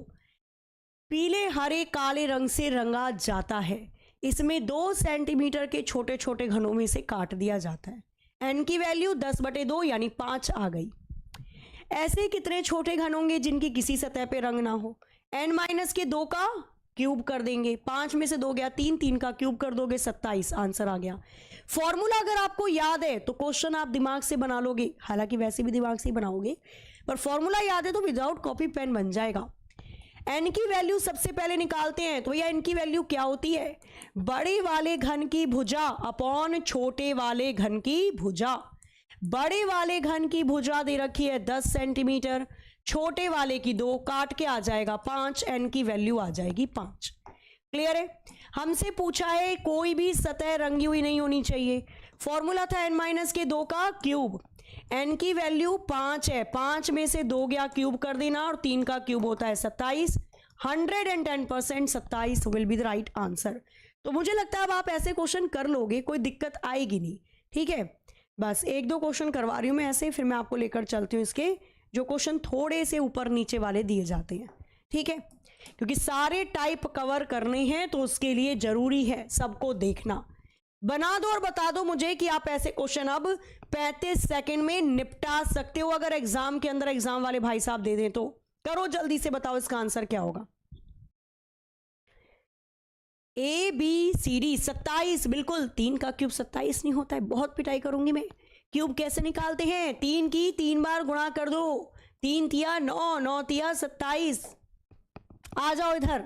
पीले, हरे, काले रंग से रंगा जाता है। इसमें 2 सेंटीमीटर के छोटे छोटे घनों में से काट दिया जाता है। एन की वैल्यू 10/2 यानी 5 आ गई। ऐसे कितने छोटे घन होंगे जिनकी किसी सतह पे रंग ना हो? n-2 का क्यूब कर देंगे, 5 में से 2 गया 3, 3 का क्यूब कर दोगे 27, आंसर आ गया। फॉर्मूला अगर आपको याद है तो क्वेश्चन आप दिमाग से बना लोगे, हालांकि वैसे भी दिमाग से ही बनाओगे, पर फॉर्मूला याद है तो विदाउट कॉपी पेन बन जाएगा। एन की वैल्यू सबसे पहले निकालते हैं, तो भैया एन की वैल्यू क्या होती है? बड़े वाले घन की भुजा अपॉन छोटे वाले घन की भुजा। बड़े वाले घन की भुजा दे रखी है 10 सेंटीमीटर, छोटे वाले की 2, काट के आ जाएगा 5, एन की वैल्यू आ जाएगी 5। क्लियर है? हमसे पूछा है कोई भी सतह रंगी हुई नहीं होनी चाहिए। फॉर्मूला था n-2 का क्यूब, एन की वैल्यू 5 है, 5 में से 2 गया क्यूब कर देना और 3 का क्यूब होता है 27। 110% 27 will be the right answer. तो मुझे लगता है अब आप ऐसे क्वेश्चन कर लोगे, कोई दिक्कत आएगी नहीं। ठीक है, बस 1-2 क्वेश्चन करवा रही हूं मैं ऐसे, फिर मैं आपको लेकर चलती हूँ इसके जो क्वेश्चन थोड़े से ऊपर नीचे वाले दिए जाते हैं। ठीक है, क्योंकि सारे टाइप कवर करने हैं तो उसके लिए जरूरी है सबको देखना। बना दो और बता दो मुझे कि आप ऐसे क्वेश्चन अब 35 सेकंड में निपटा सकते हो। अगर एग्जाम के अंदर एग्जाम वाले भाई साहब दे दें तो करो जल्दी से, बताओ इसका आंसर क्या होगा। ABCD 27, बिल्कुल 3 का क्यूब 27 नहीं होता है, बहुत पिटाई करूंगी मैं। क्यूब कैसे निकालते हैं? 3 की 3 बार गुणा कर दो, 3 तिया 9, 9 तिया 27। आ जाओ इधर,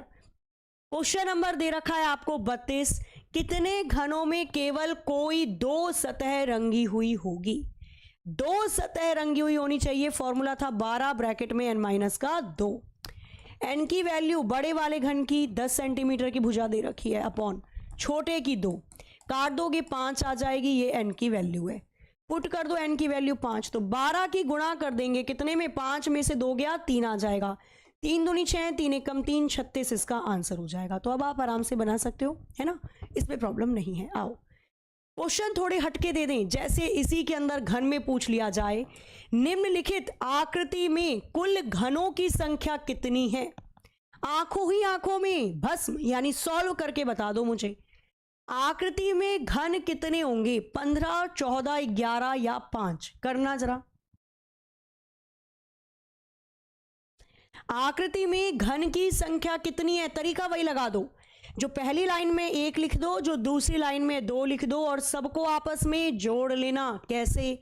क्वेश्चन नंबर दे रखा है आपको 32। कितने घनों में केवल कोई 2 सतह रंगी हुई होगी? 2 सतह रंगी हुई होनी चाहिए। फॉर्मूला था 12 ब्रैकेट में n-2। n की वैल्यू बड़े वाले घन की 10 सेंटीमीटर की भुजा दे रखी है अपॉन छोटे की 2, काट दोगे 5 आ जाएगी, ये n की वैल्यू है। पुट कर दो n की वैल्यू 5, तो 12 की गुणा कर देंगे कितने में? 5 में से 2 गया 3 आ जाएगा, 3 दूनी 6, 3 एकम 3, 36 इसका आंसर हो जाएगा। तो अब आप आराम से बना सकते हो, है ना, इसमें प्रॉब्लम नहीं है। आओ क्वेश्चन थोड़े हटके दे दें, जैसे इसी के अंदर घन में पूछ लिया जाए, निम्नलिखित आकृति में कुल घनों की संख्या कितनी है? आंखों ही आंखों में भस्म, यानी सॉल्व करके बता दो मुझे, आकृति में घन कितने होंगे? 15, 14, 11 या 5? करना जरा। आकृति में घन की संख्या कितनी है? तरीका वही लगा दो, जो पहली लाइन में 1 लिख दो, जो दूसरी लाइन में 2 लिख दो और सबको आपस में जोड़ लेना। कैसे?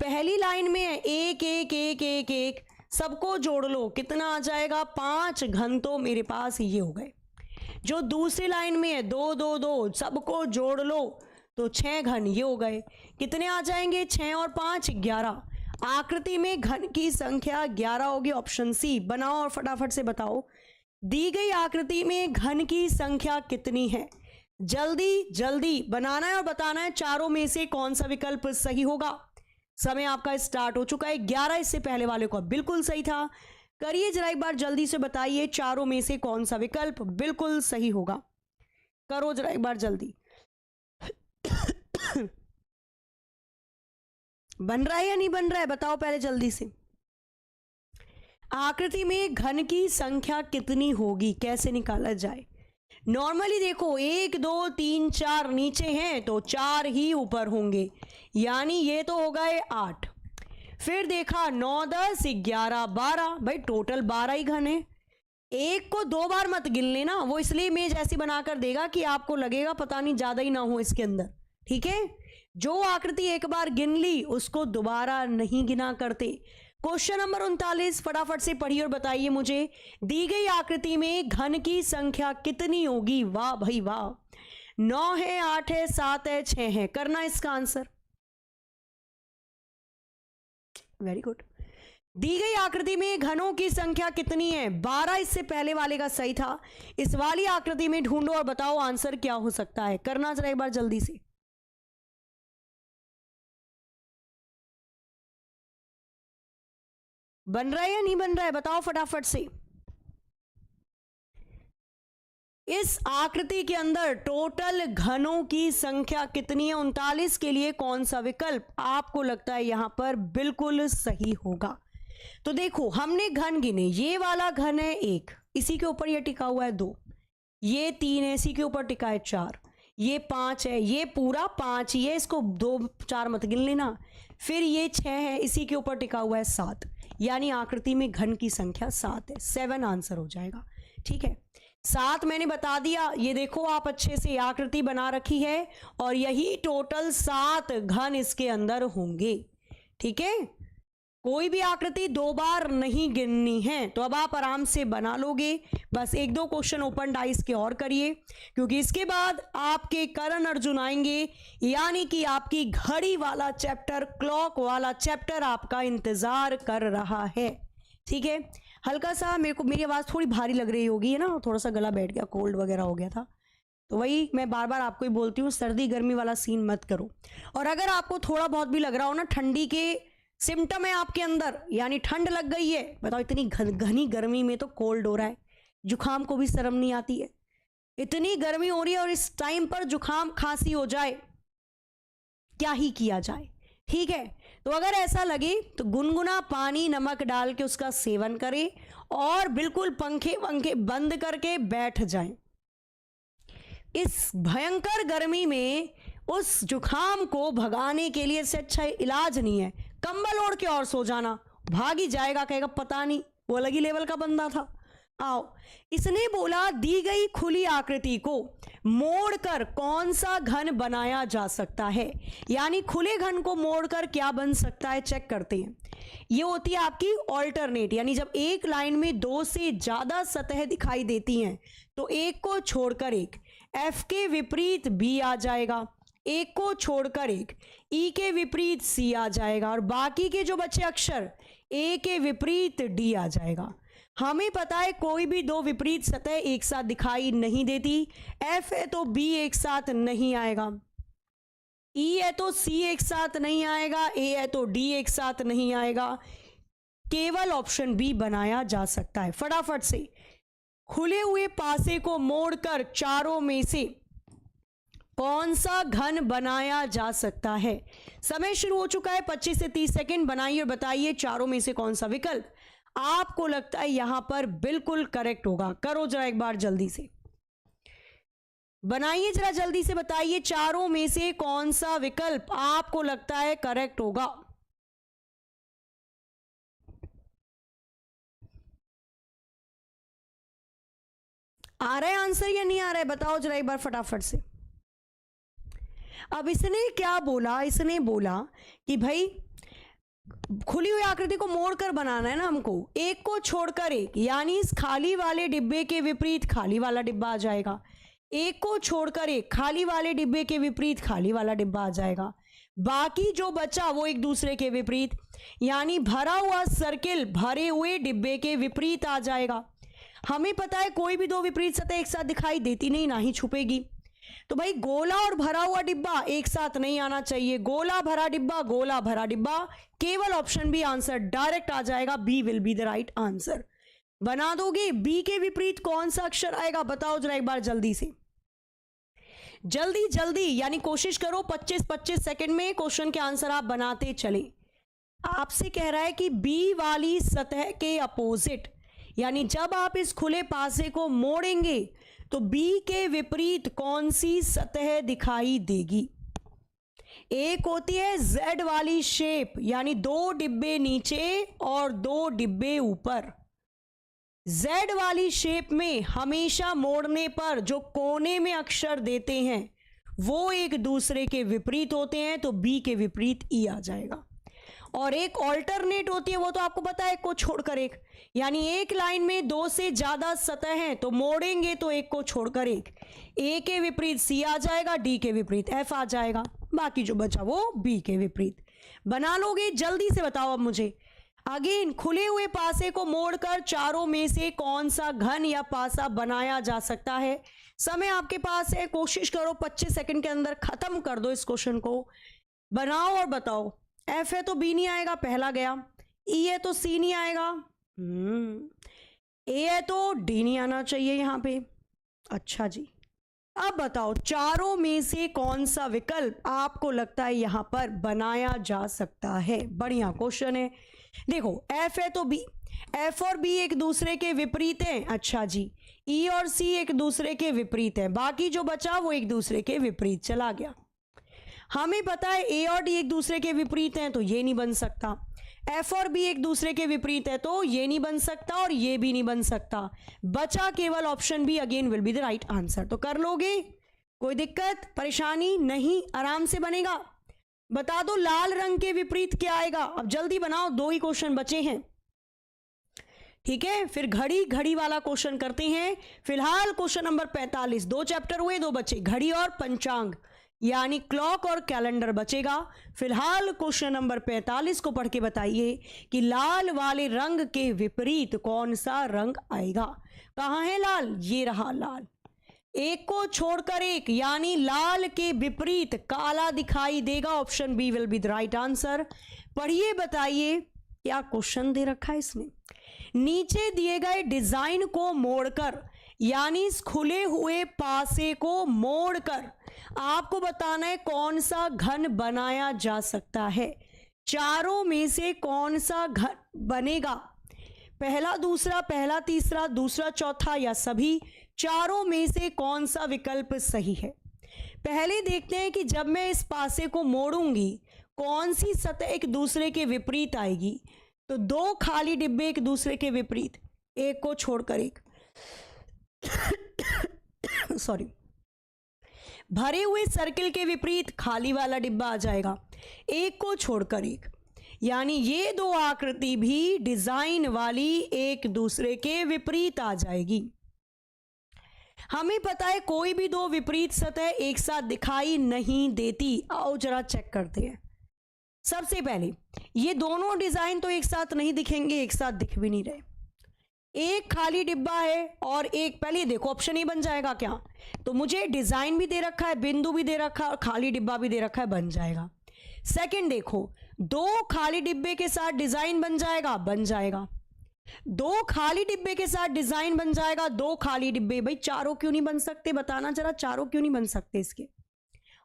पहली लाइन में 1 1 1 1 1, सबको जोड़ लो, कितना आ जाएगा? 5 घन तो मेरे पास ये हो गए। जो दूसरी लाइन में है 2 2 2, सबको जोड़ लो तो 6 घन ये हो गए। कितने आ जाएंगे? 6 और 5 11। आकृति में घन की संख्या 11 होगी, ऑप्शन सी। बनाओ और फटाफट से बताओ, दी गई आकृति में घन की संख्या कितनी है? जल्दी जल्दी बनाना है और बताना है चारों में से कौन सा विकल्प सही होगा। समय आपका स्टार्ट हो चुका है। 11 इससे पहले वाले को बिल्कुल सही था। करिए जरा एक बार जल्दी से, बताइए चारों में से कौन सा विकल्प बिल्कुल सही होगा। करो जरा एक बार जल्दी। बन रहा है या नहीं बन रहा है? बताओ पहले जल्दी से। आकृति में घन की संख्या कितनी होगी, कैसे निकाला जाए? नॉर्मली देखो 1 2 3 4 नीचे हैं तो 4 ही ऊपर होंगे, यानी ये तो हो गए 8। फिर देखा 9 10 11 12, भाई टोटल 12 ही घन है। एक को 2 बार मत गिन लेना, वो इसलिए इमेज ऐसी बनाकर देगा कि आपको लगेगा पता नहीं ज्यादा ही ना हो इसके अंदर, ठीक है। जो आकृति एक बार गिन ली उसको दोबारा नहीं गिना करते। क्वेश्चन नंबर 39 फटाफट से पढ़िए और बताइए मुझे, दी गई आकृति में घन की संख्या कितनी होगी? वाह भाई वाह, 9 है, 8 है, 7 है, 6 है। करना इसका आंसर। Very good. दी गई आकृति में घनों की संख्या कितनी है? 12 इससे पहले वाले का सही था। इस वाली आकृति में ढूंढो और बताओ आंसर क्या हो सकता है। करना जरा एक बार जल्दी से। बन रहा है या नहीं बन रहा है? बताओ फटाफट से। इस आकृति के अंदर टोटल घनों की संख्या कितनी है? 39 के लिए कौन सा विकल्प आपको लगता है यहां पर बिल्कुल सही होगा? तो देखो हमने घन गिने, ये वाला घन है 1, इसी के ऊपर ये टिका हुआ है 2, ये 3 है, इसी के ऊपर टिका है 4, ये 5 है, ये पूरा 5 ही है, इसको 2 4 मत गिन लेना। फिर ये 6 है, इसी के ऊपर टिका हुआ है 7, यानी आकृति में घन की संख्या 7 है। 7 आंसर हो जाएगा, ठीक है। 7 मैंने बता दिया, ये देखो आप अच्छे से आकृति बना रखी है और यही टोटल 7 घन इसके अंदर होंगे, ठीक है। कोई भी आकृति 2 बार नहीं गिननी है, तो अब आप आराम से बना लोगे। बस 1-2 क्वेश्चन ओपन डाइस के और करिए, क्योंकि इसके बाद आपके करण अर्जुन आएंगे, यानी कि आपकी घड़ी वाला चैप्टर, क्लॉक वाला चैप्टर आपका इंतजार कर रहा है, ठीक है। हल्का सा मेरी आवाज़ थोड़ी भारी लग रही होगी, है ना, थोड़ा सा गला बैठ गया, कोल्ड वगैरह हो गया था, तो वही मैं बार बार आपको ही बोलती हूँ, सर्दी गर्मी वाला सीन मत करो। और अगर आपको थोड़ा बहुत भी लग रहा हो ना, ठंडी के सिम्टम है आपके अंदर, यानी ठंड लग गई है, बताओ इतनी घनी गर्मी में तो कोल्ड हो रहा है, जुकाम को भी शर्म नहीं आती है। इतनी गर्मी हो रही है और इस टाइम पर जुकाम खांसी हो जाए, क्या ही किया जाए, ठीक है। तो अगर ऐसा लगे तो गुनगुना पानी नमक डाल के उसका सेवन करें और बिल्कुल पंखे वंखे बंद करके बैठ जाएं। इस भयंकर गर्मी में उस जुकाम को भगाने के लिए इससे अच्छा इलाज नहीं है, कंबल ओढ़ के और सो जाना, भाग ही जाएगा, कहेगा पता नहीं वो अलग ही लेवल का बंदा था। आओ, इसने बोला दी गई खुली आकृति को मोड़कर कौन सा घन बनाया जा सकता है, यानी खुले घन को मोड़कर क्या बन सकता है, चेक करते हैं। ये होती है आपकी ऑल्टरनेट, यानी जब एक लाइन में 2 से ज्यादा सतह दिखाई देती हैं तो एक को छोड़कर एक, एफ के विपरीत बी आ जाएगा, एक को छोड़कर एक, ई के विपरीत सी आ जाएगा और बाकी के जो बचे अक्षर ए के विपरीत डी आ जाएगा। हमें पता है कोई भी दो विपरीत सतह एक साथ दिखाई नहीं देती। एफ है तो बी एक साथ नहीं आएगा, ई है तो सी एक साथ नहीं आएगा, ए है तो डी एक साथ नहीं आएगा। केवल ऑप्शन बी बनाया जा सकता है। फटाफट से खुले हुए पासे को मोड़कर चारों में से कौन सा घन बनाया जा सकता है। समय शुरू हो चुका है, 25 से 30 सेकंड। बनाइए और बताइए चारों में से कौन सा विकल्प आपको लगता है यहां पर बिल्कुल करेक्ट होगा। करो जरा एक बार जल्दी से, बनाइए जरा जल्दी से, बताइए चारों में से कौन सा विकल्प आपको लगता है करेक्ट होगा। आ रहा है आंसर या नहीं आ रहा है, बताओ जरा एक बार फटाफट से। अब इसने क्या बोला, इसने बोला कि भाई खुली हुई आकृति को मोड़कर बनाना है ना हमको, एक को छोड़कर एक, यानी इस खाली वाले डिब्बे के विपरीत खाली वाला डिब्बा आ जाएगा। एक को छोड़कर एक, खाली वाले डिब्बे के विपरीत खाली वाला डिब्बा आ जाएगा। बाकी जो बचा वो एक दूसरे के विपरीत, यानी भरा हुआ सर्किल भरे हुए डिब्बे के विपरीत आ जाएगा। हमें पता है कोई भी दो विपरीत सतह एक साथ दिखाई देती नहीं, ना ही छुपेगी। तो भाई गोला और भरा हुआ डिब्बा एक साथ नहीं आना चाहिए। गोला भरा डिब्बा, गोला भरा डिब्बा, केवल ऑप्शन बी आंसर डायरेक्ट आ जाएगा। B will be the right answer. बना दोगे? बी के विपरीत कौन सा अक्षर आएगा, बताओ जरा एक बार जल्दी से, जल्दी जल्दी, यानी कोशिश करो 25-25 सेकंड में क्वेश्चन के आंसर आप बनाते चले। आपसे कह रहा है कि बी वाली सतह के अपोजिट, यानी जब आप इस खुले पासे को मोड़ेंगे तो बी के विपरीत कौन सी सतह दिखाई देगी। एक होती है जेड वाली शेप, यानी दो डिब्बे नीचे और दो डिब्बे ऊपर। जेड वाली शेप में हमेशा मोड़ने पर जो कोने में अक्षर देते हैं वो एक दूसरे के विपरीत होते हैं, तो बी के विपरीत ई आ जाएगा। और एक ऑल्टरनेट होती है, वो तो आपको पता है, एक को छोड़कर एक, यानी एक लाइन में दो से ज्यादा सतह हैं तो मोड़ेंगे तो एक को छोड़कर एक, ए के विपरीत सी आ जाएगा, डी के विपरीत एफ आ जाएगा, बाकी जो बचा वो बी के विपरीत। बना लोगे? जल्दी से बताओ अब मुझे। अगेन, खुले हुए पासे को मोड़कर चारों में से कौन सा घन या पासा बनाया जा सकता है। समय आपके पास है, कोशिश करो 25 सेकंड के अंदर खत्म कर दो इस क्वेश्चन को। बनाओ और बताओ। एफ है तो बी नहीं आएगा, पहला गया। ई है तो सी नहीं आएगा, ए है तो डी नहीं आना चाहिए यहां पे। अच्छा जी, अब बताओ चारों में से कौन सा विकल्प आपको लगता है यहां पर बनाया जा सकता है। बढ़िया क्वेश्चन है। देखो, एफ है तो बी, एफ और बी एक दूसरे के विपरीत हैं। अच्छा जी, ई और सी एक दूसरे के विपरीत है, बाकी जो बचा वो एक दूसरे के विपरीत चला गया। हमें पता है ए और डी एक दूसरे के विपरीत हैं तो ये नहीं बन सकता। एफ और बी एक दूसरे के विपरीत है तो ये नहीं बन सकता और ये भी नहीं बन सकता। बचा केवल option B, again will be the right answer. तो कर लोगे? कोई दिक्कत परेशानी नहीं, आराम से बनेगा। बता दो लाल रंग के विपरीत क्या आएगा। अब जल्दी बनाओ, दो ही क्वेश्चन बचे हैं, ठीक है। फिर घड़ी घड़ी वाला क्वेश्चन करते हैं। फिलहाल क्वेश्चन नंबर 45, दो चैप्टर हुए, दो बचे, घड़ी और पंचांग, यानी क्लॉक और कैलेंडर बचेगा। फिलहाल क्वेश्चन नंबर 45 को पढ़ के बताइए कि लाल वाले रंग के विपरीत कौन सा रंग आएगा। कहां है लाल? ये रहा लाल। एक को छोड़कर एक, यानी लाल के विपरीत काला दिखाई देगा। Option B will be the right answer. पढ़िए, बताइए क्या क्वेश्चन दे रखा है इसने। नीचे दिए गए डिजाइन को मोड़कर, यानी इस खुले हुए पासे को मोड़कर आपको बताना है कौन सा घन बनाया जा सकता है। चारों में से कौन सा घन बनेगा? पहला दूसरा, पहला तीसरा, दूसरा चौथा या सभी? चारों में से कौन सा विकल्प सही है? पहले देखते हैं कि जब मैं इस पासे को मोड़ूंगी कौन सी सतह एक दूसरे के विपरीत आएगी। तो दो खाली डिब्बे एक दूसरे के विपरीत, एक को छोड़कर एक सॉरी, भरे हुए सर्किल के विपरीत खाली वाला डिब्बा आ जाएगा, एक को छोड़कर एक, यानी ये दो आकृति भी डिजाइन वाली एक दूसरे के विपरीत आ जाएगी। हमें पता है कोई भी दो विपरीत सतह एक साथ दिखाई नहीं देती। आओ जरा चेक करते हैं। सबसे पहले ये दोनों डिजाइन तो एक साथ नहीं दिखेंगे, एक साथ दिख भी नहीं रहे। एक खाली डिब्बा है और एक, पहले देखो ऑप्शन ए बन जाएगा क्या, तो मुझे डिजाइन भी दे रखा है, बिंदु भी दे रखा है और खाली डिब्बा भी दे रखा है, बन जाएगा। सेकंड देखो, दो खाली डिब्बे के साथ डिजाइन बन जाएगा, बन जाएगा। दो खाली डिब्बे के साथ डिजाइन बन जाएगा, दो खाली डिब्बे, भाई चारों क्यों नहीं बन सकते, बताना जरा, चारों क्यों नहीं बन सकते इसके?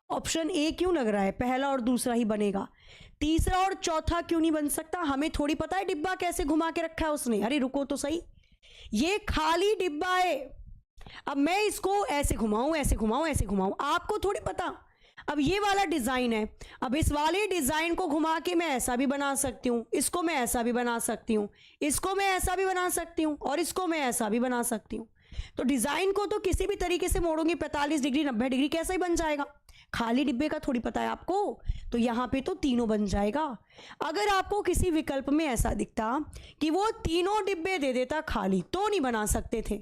ऑप्शन ए क्यों लग रहा है, पहला और दूसरा ही बनेगा, तीसरा और चौथा क्यों नहीं बन सकता? हमें थोड़ी पता है डिब्बा कैसे घुमा के रखा है उसने। अरे रुको तो सही, ये खाली डिब्बा है, अब मैं इसको ऐसे घुमाऊं, ऐसे घुमाऊं, ऐसे घुमाऊं, आपको थोड़ी पता। अब ये वाला डिजाइन है, अब इस वाले डिजाइन को घुमा के मैं ऐसा भी बना सकती हूँ, इसको मैं ऐसा भी बना सकती हूँ, इसको मैं ऐसा भी बना सकती हूँ और इसको मैं ऐसा भी बना सकती हूँ। तो डिजाइन को तो किसी भी तरीके से मोड़ूंगी 45 डिग्री 90 डिग्री कैसा ही बन जाएगा। खाली डिब्बे का थोड़ी पता है आपको, तो यहाँ पे तो तीनों बन जाएगा। अगर आपको किसी विकल्प में ऐसा दिखता कि वो तीनों डिब्बे दे देता खाली, तो नहीं बना सकते थे,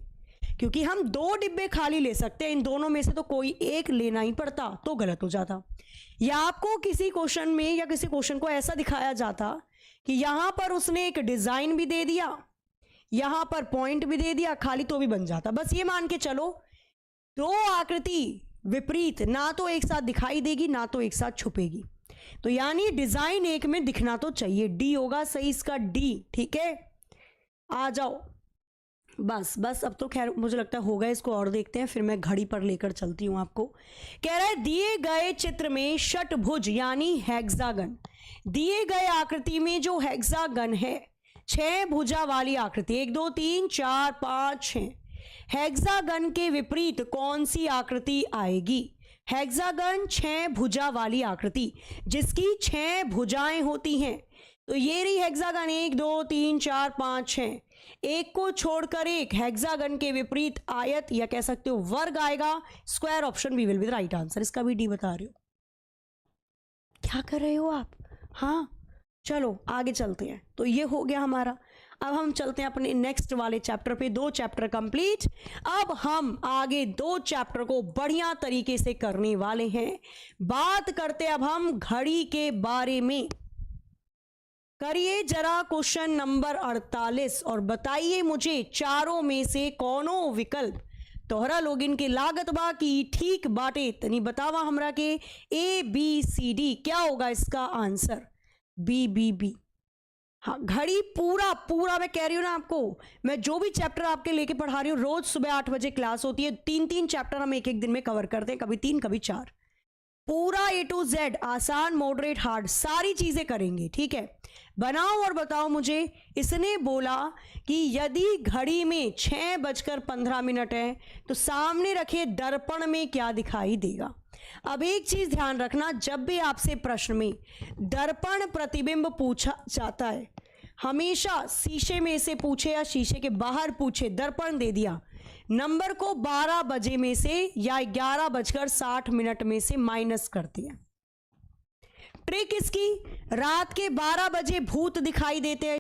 क्योंकि हम दो डिब्बे खाली ले सकते हैं, इन दोनों में से तो कोई एक लेना ही पड़ता, तो गलत हो जाता। या आपको किसी क्वेश्चन में या किसी क्वेश्चन को ऐसा दिखाया जाता कि यहां पर उसने एक डिजाइन भी दे दिया, यहां पर पॉइंट भी दे दिया खाली, तो भी बन जाता। बस ये मान के चलो दो आकृति विपरीत ना तो एक साथ दिखाई देगी ना तो एक साथ छुपेगी, तो यानी डिजाइन एक में दिखना तो चाहिए। डी होगा सही इसका, डी। ठीक है, आ जाओ। बस अब तो खैर मुझे लगता है होगा, इसको और देखते हैं, फिर मैं घड़ी पर लेकर चलती हूं आपको। कह रहा है दिए गए चित्र में षटभुज यानी हेक्सागन, दिए गए आकृति में जो हेक्सागन है, 6 भुजा वाली आकृति, 1 2 3 4 5 6, हेक्सागन के विपरीत कौन सी आकृति आएगी? हेक्सागन 6 भुजा वाली आकृति जिसकी 6 भुजाएं होती हैं, तो ये रही हेक्सागन 1 2 3 4 5 6, एक को छोड़कर एक हेक्सागन के विपरीत आयत या कह सकते हो वर्ग आएगा, square. Option B will be the right answer. इसका भी डी बता रहे हो, क्या कर रहे हो आप? हाँ चलो आगे चलते हैं। तो ये हो गया हमारा, अब हम चलते हैं अपने नेक्स्ट वाले चैप्टर पे। 2 चैप्टर कंप्लीट, अब हम आगे 2 चैप्टर को बढ़िया तरीके से करने वाले हैं। बात करते अब हम घड़ी के बारे में। करिए जरा क्वेश्चन नंबर 48 और बताइए मुझे चारों में से कौनो विकल्प तोहरा लोगिन के लागत बा की ठीक बाटे, तनी बतावा हमरा के। ए बी सी डी, क्या होगा इसका आंसर? B B B. हाँ, घड़ी पूरा मैं कह रही हूँ ना आपको, मैं जो भी चैप्टर आपके लेके पढ़ा रही हूँ, रोज सुबह 8 बजे क्लास होती है, 3 चैप्टर हम एक दिन में कवर करते हैं, कभी 3 कभी 4, पूरा A to Z, आसान मॉडरेट हार्ड सारी चीजें करेंगे। ठीक है, बनाओ और बताओ मुझे। इसने बोला कि यदि घड़ी में 6:15 है तो सामने रखे दर्पण में क्या दिखाई देगा? अब एक चीज ध्यान रखना, जब भी आपसे प्रश्न में दर्पण प्रतिबिंब पूछा जाता है, हमेशा शीशे में से पूछे या शीशे के बाहर पूछे, दर्पण दे दिया, नंबर को 12 बजे में से या 11:60 में से माइनस करती है। ट्रिक इसकी, रात के 12 बजे भूत दिखाई देते हैं,